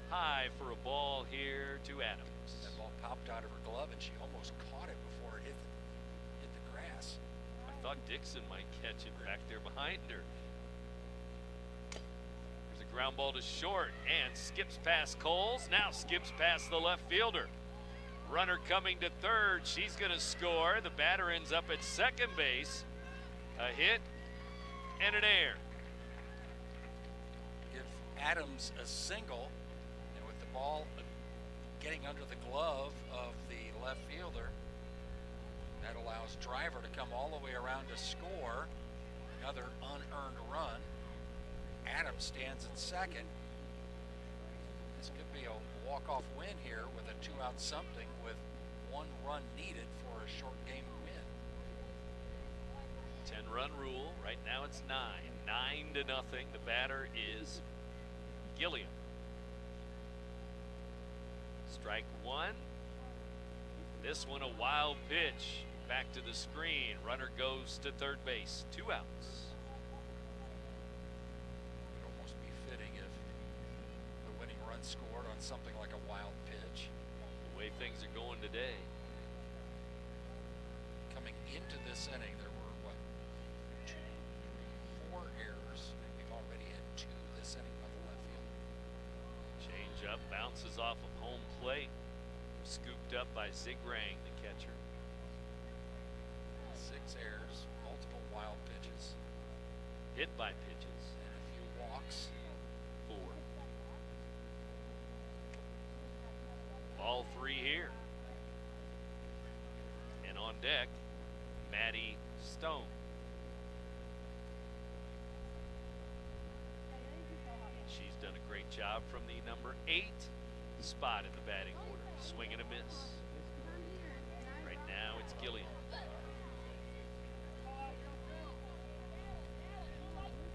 High for a ball here to Adams. That ball popped out of her glove, and she almost caught it before it hit the grass. I thought Dixon might catch it back there behind her. There's a ground ball to short and skips past Coles. Now skips past the left fielder. Runner coming to third. She's going to score. The batter ends up at second base. A hit and an error. Give Adams a single, and with the ball getting under the glove of the left fielder, that allows Driver to come all the way around to score. Another unearned run. Adams stands at second. This could be a walk-off win here with a 2-out something with 1 run needed for a short game win. 10-run rule. Right now it's 9. 9-0. The batter is Gilliam. Strike 1. This one a wild pitch. Back to the screen. Runner goes to third base. 2 outs. It would almost be fitting if the winning run scored something like a wild pitch. The way things are going today. Coming into this inning, there were, what, 4 errors. We've already had 2 this inning by the left field. Change up, bounces off of home plate. Scooped up by Zigrang, the catcher. 6 errors, multiple wild pitches. Hit by pitches. And a few walks. 4. Ball 3 here. And on deck, Maddie Stone. She's done a great job from the number 8 spot in the batting order. Swing and a miss. Right now it's Gilliam.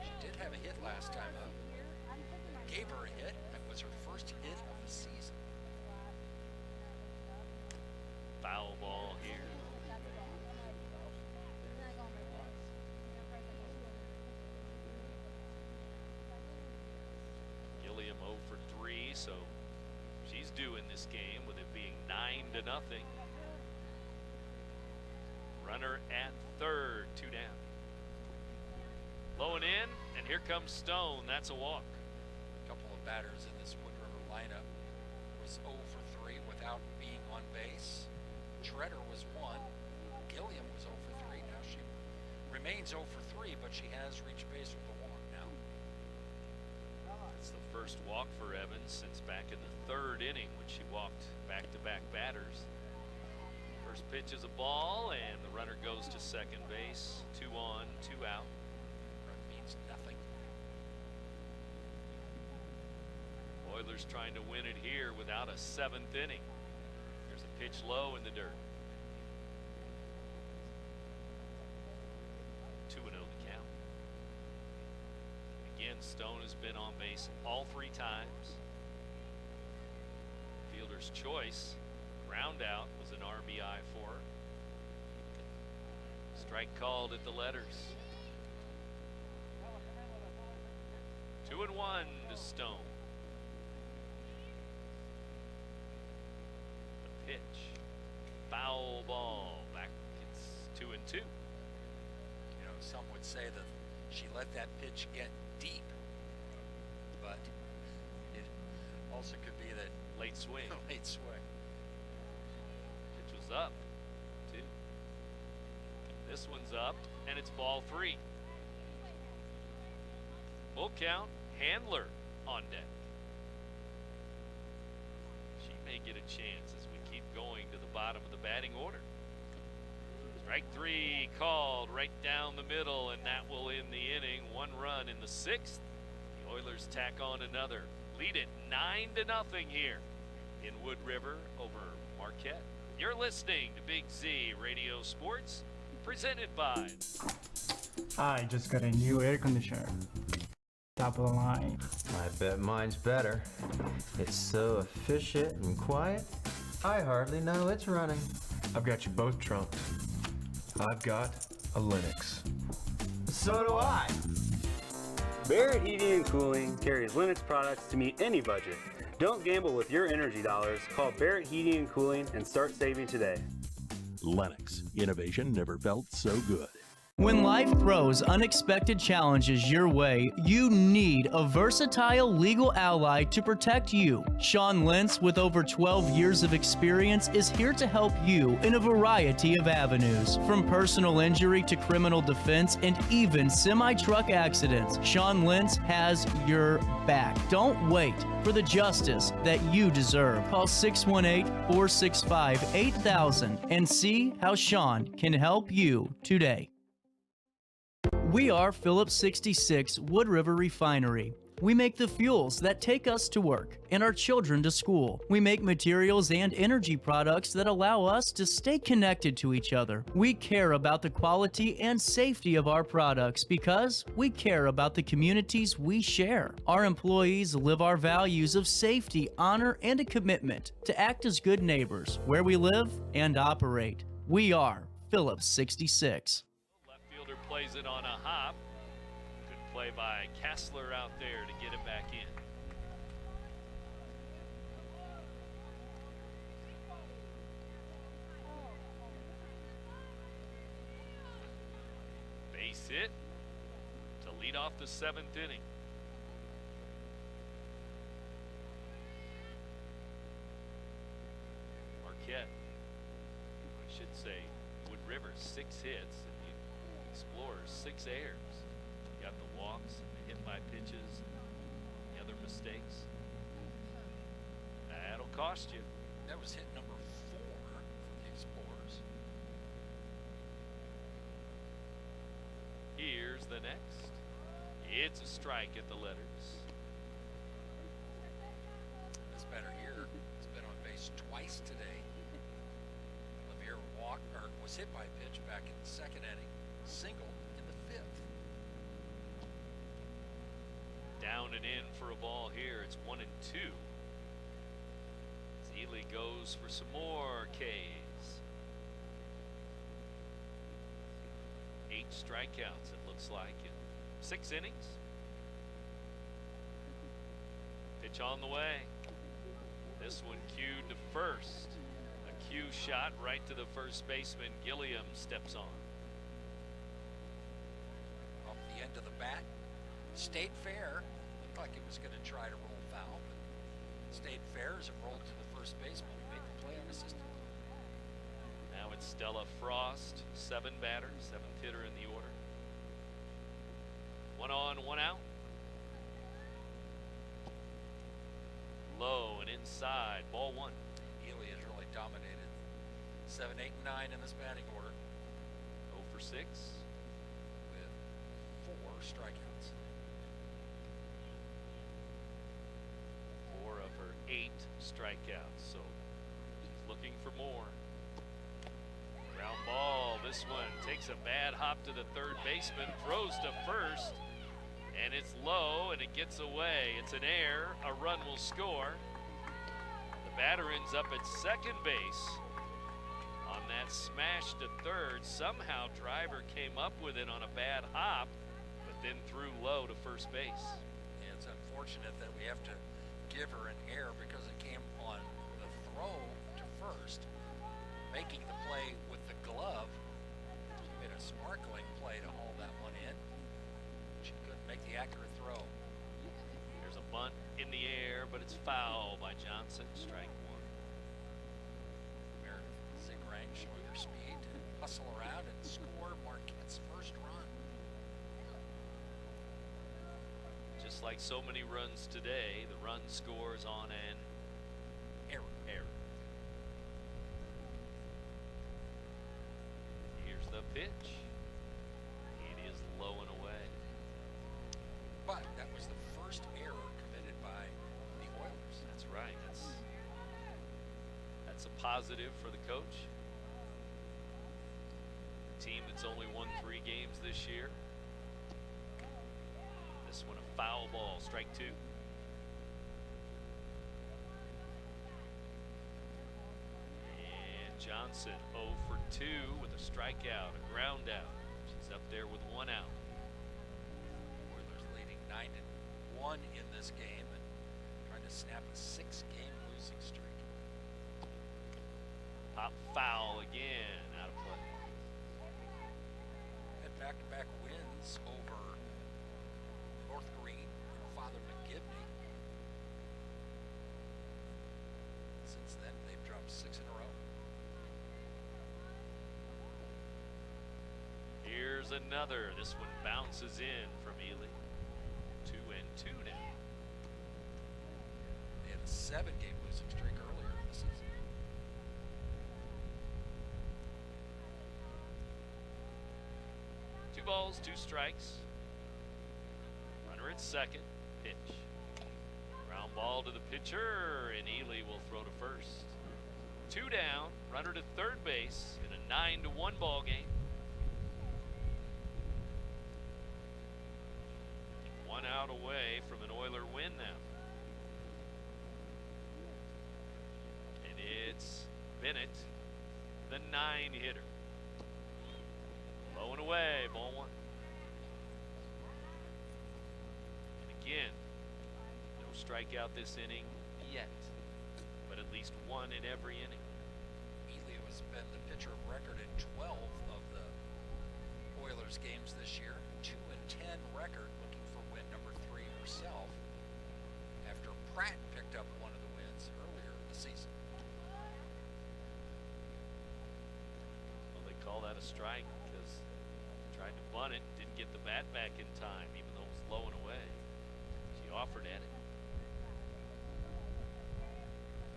She did have a hit last time up. Gave her a hit. That was her first hit of the season. Foul ball here. Gilliam 0 for 3, so she's due in this game with it being 9-0. Runner at third, 2 down. Low and in, and here comes Stone. That's a walk. A couple of batters in this Wood River lineup was 0 for 3 without being on base. Treader was 1. Gilliam was 0 for 3. Now she remains 0 for 3, but she has reached base with a walk now. It's the first walk for Evans since back in the 3rd inning when she walked back-to-back batters. First pitch is a ball, and the runner goes to second base. 2 on, 2 out. Run means nothing. Oilers trying to win it here without a 7th inning. There's a pitch low in the dirt. 2-0 the count. Again, Stone has been on base all 3 times. Fielder's choice, ground out, was an RBI for her. Strike called at the letters. 2-1 to Stone. The pitch, foul ball. Back, it's 2-2. You know, some would say that she let that pitch get deep, but it also could be that late swing. Late swing. Pitch was up, too. This one's up, and it's ball 3. Full count, Handler on deck. She may get a chance as we keep going to the bottom of the batting order. Strike 3 called right down the middle, and that will end the inning. 1 run in the 6th. The Oilers tack on another. Lead it 9-0 here in Wood River over Marquette. You're listening to Big Z Radio Sports, presented by. I just got a new air conditioner. Top of the line. I bet mine's better. It's so efficient and quiet, I hardly know it's running. I've got you both trumped. I've got a Linux. So do I. Barrett Heating and Cooling carries Linux products to meet any budget. Don't gamble with your energy dollars. Call Barrett Heating and Cooling and start saving today. Lennox. Innovation never felt so good. When life throws unexpected challenges your way, you need a versatile legal ally to protect you. Sean Lentz, with over 12 years of experience, is here to help you in a variety of avenues. From personal injury to criminal defense and even semi-truck accidents, Sean Lentz has your back. Don't wait for the justice that you deserve. Call 618-465-8000 and see how Sean can help you today. We are Phillips 66 Wood River Refinery. We make the fuels that take us to work and our children to school. We make materials and energy products that allow us to stay connected to each other. We care about the quality and safety of our products because we care about the communities we share. Our employees live our values of safety, honor, and a commitment to act as good neighbors where we live and operate. We are Phillips 66. Plays it on a hop. Good play by Kessler out there to get him back in. base hit to lead off the 7th inning. Marquette, I should say, Wood River 6 hits, and the Explorers 6 errors. You got the walks, the hit by pitches, the other mistakes. That'll cost you. That was hit number 4 for the Explorers. Here's the next. It's a strike at the letters. This batter here has been on base twice today. Lemire was hit by a pitch back in the 2nd inning, singled in the 5th. Down and in for a ball here. It's 1-2. Ely goes for some more Ks. 8 strikeouts, it looks like, in 6 innings. Pitch on the way. This one cued to first. A cue shot right to the first baseman. Gilliam steps on. Off the end of the bat. State Fair looked like it was going to try to roll foul, but stayed fair as it rolled to the first baseman who made the play unassisted. Now it's Stella Frost, 7 batter, 7th hitter in the order. 1 on, 1 out. Low and inside, ball 1. Ely has really dominated 7, 8, and 9 in this batting order. 0 for 6. With 4 strikeouts. 4 of her 8 strikeouts, so she's looking for more. Ground ball, this one takes a bad hop to the third baseman, throws to first, and it's low and it gets away. It's an error, a run will score. The batter ends up at second base on that smash to third. Somehow Driver came up with it on a bad hop, but then threw low to first base. Yeah, it's unfortunate that we have to give her an error because it came on the throw to first, making the play with the glove. She made a sparkling play to haul that one in. She couldn't make the accurate throw. There's a bunt in the air, but it's foul by Johnson. Strike 1. Meredith Zigrang showing her speed to hustle around and score Marquette's first run. Just like so many runs today, the run scores on an error. Here's the pitch. It is low and away. But that was the first error committed by the Oilers. That's right. That's a positive for the coach. The team that's only won 3 games this year. This one a foul ball, strike 2. And Johnson 0 for 2 with a strikeout, a ground out. She's up there with 1 out. Oilers leading 9-1 in this game and trying to snap a 6-game losing streak. Pop foul again, out of play. Had back-to-back wins over North Green and Father McGivney. Since then, they've dropped 6 in a row. Here's another. This one bounces in from Ely. 2-2 now. They had a 7-game losing streak earlier in the season. Two balls, 2 strikes. Runner at second. Pitch. Ground ball to the pitcher, and Ely will throw to first. 2 down. Runner to third base in a 9-1 ball game. 1 out away from an Oiler win now. And it's Bennett, the 9-hitter. Low and away, ball 1. And again, no strikeout this inning yet, but at least 1 in every inning. Ely has been the pitcher of record in 12 of the Oilers games this year. 2-10 record, looking for win number 3 herself after Pratt picked up one of the wins earlier in the season. Well, they call that a strike because tried to bunt it, didn't get the bat back in time, even though it was low and away. She offered at it.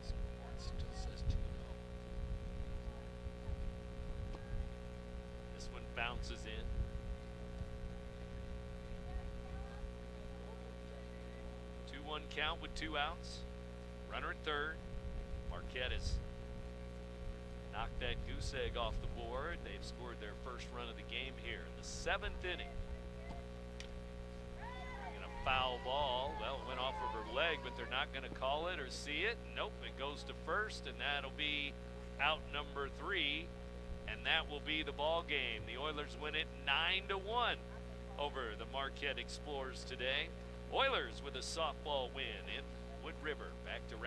Scoreboard still says 2-0. This one bounces in. 2-1 count with 2 outs. Runner at third. Marquette has knocked that goose egg off the board. They've scored their first run of the game here in the 7th inning. And a foul ball. Well, it went off of her leg, but they're not going to call it or see it. Nope, it goes to first, and that'll be out number 3. And that will be the ball game. The Oilers win it 9-1 over the Marquette Explorers today. Oilers with a softball win in Wood River. Back to round.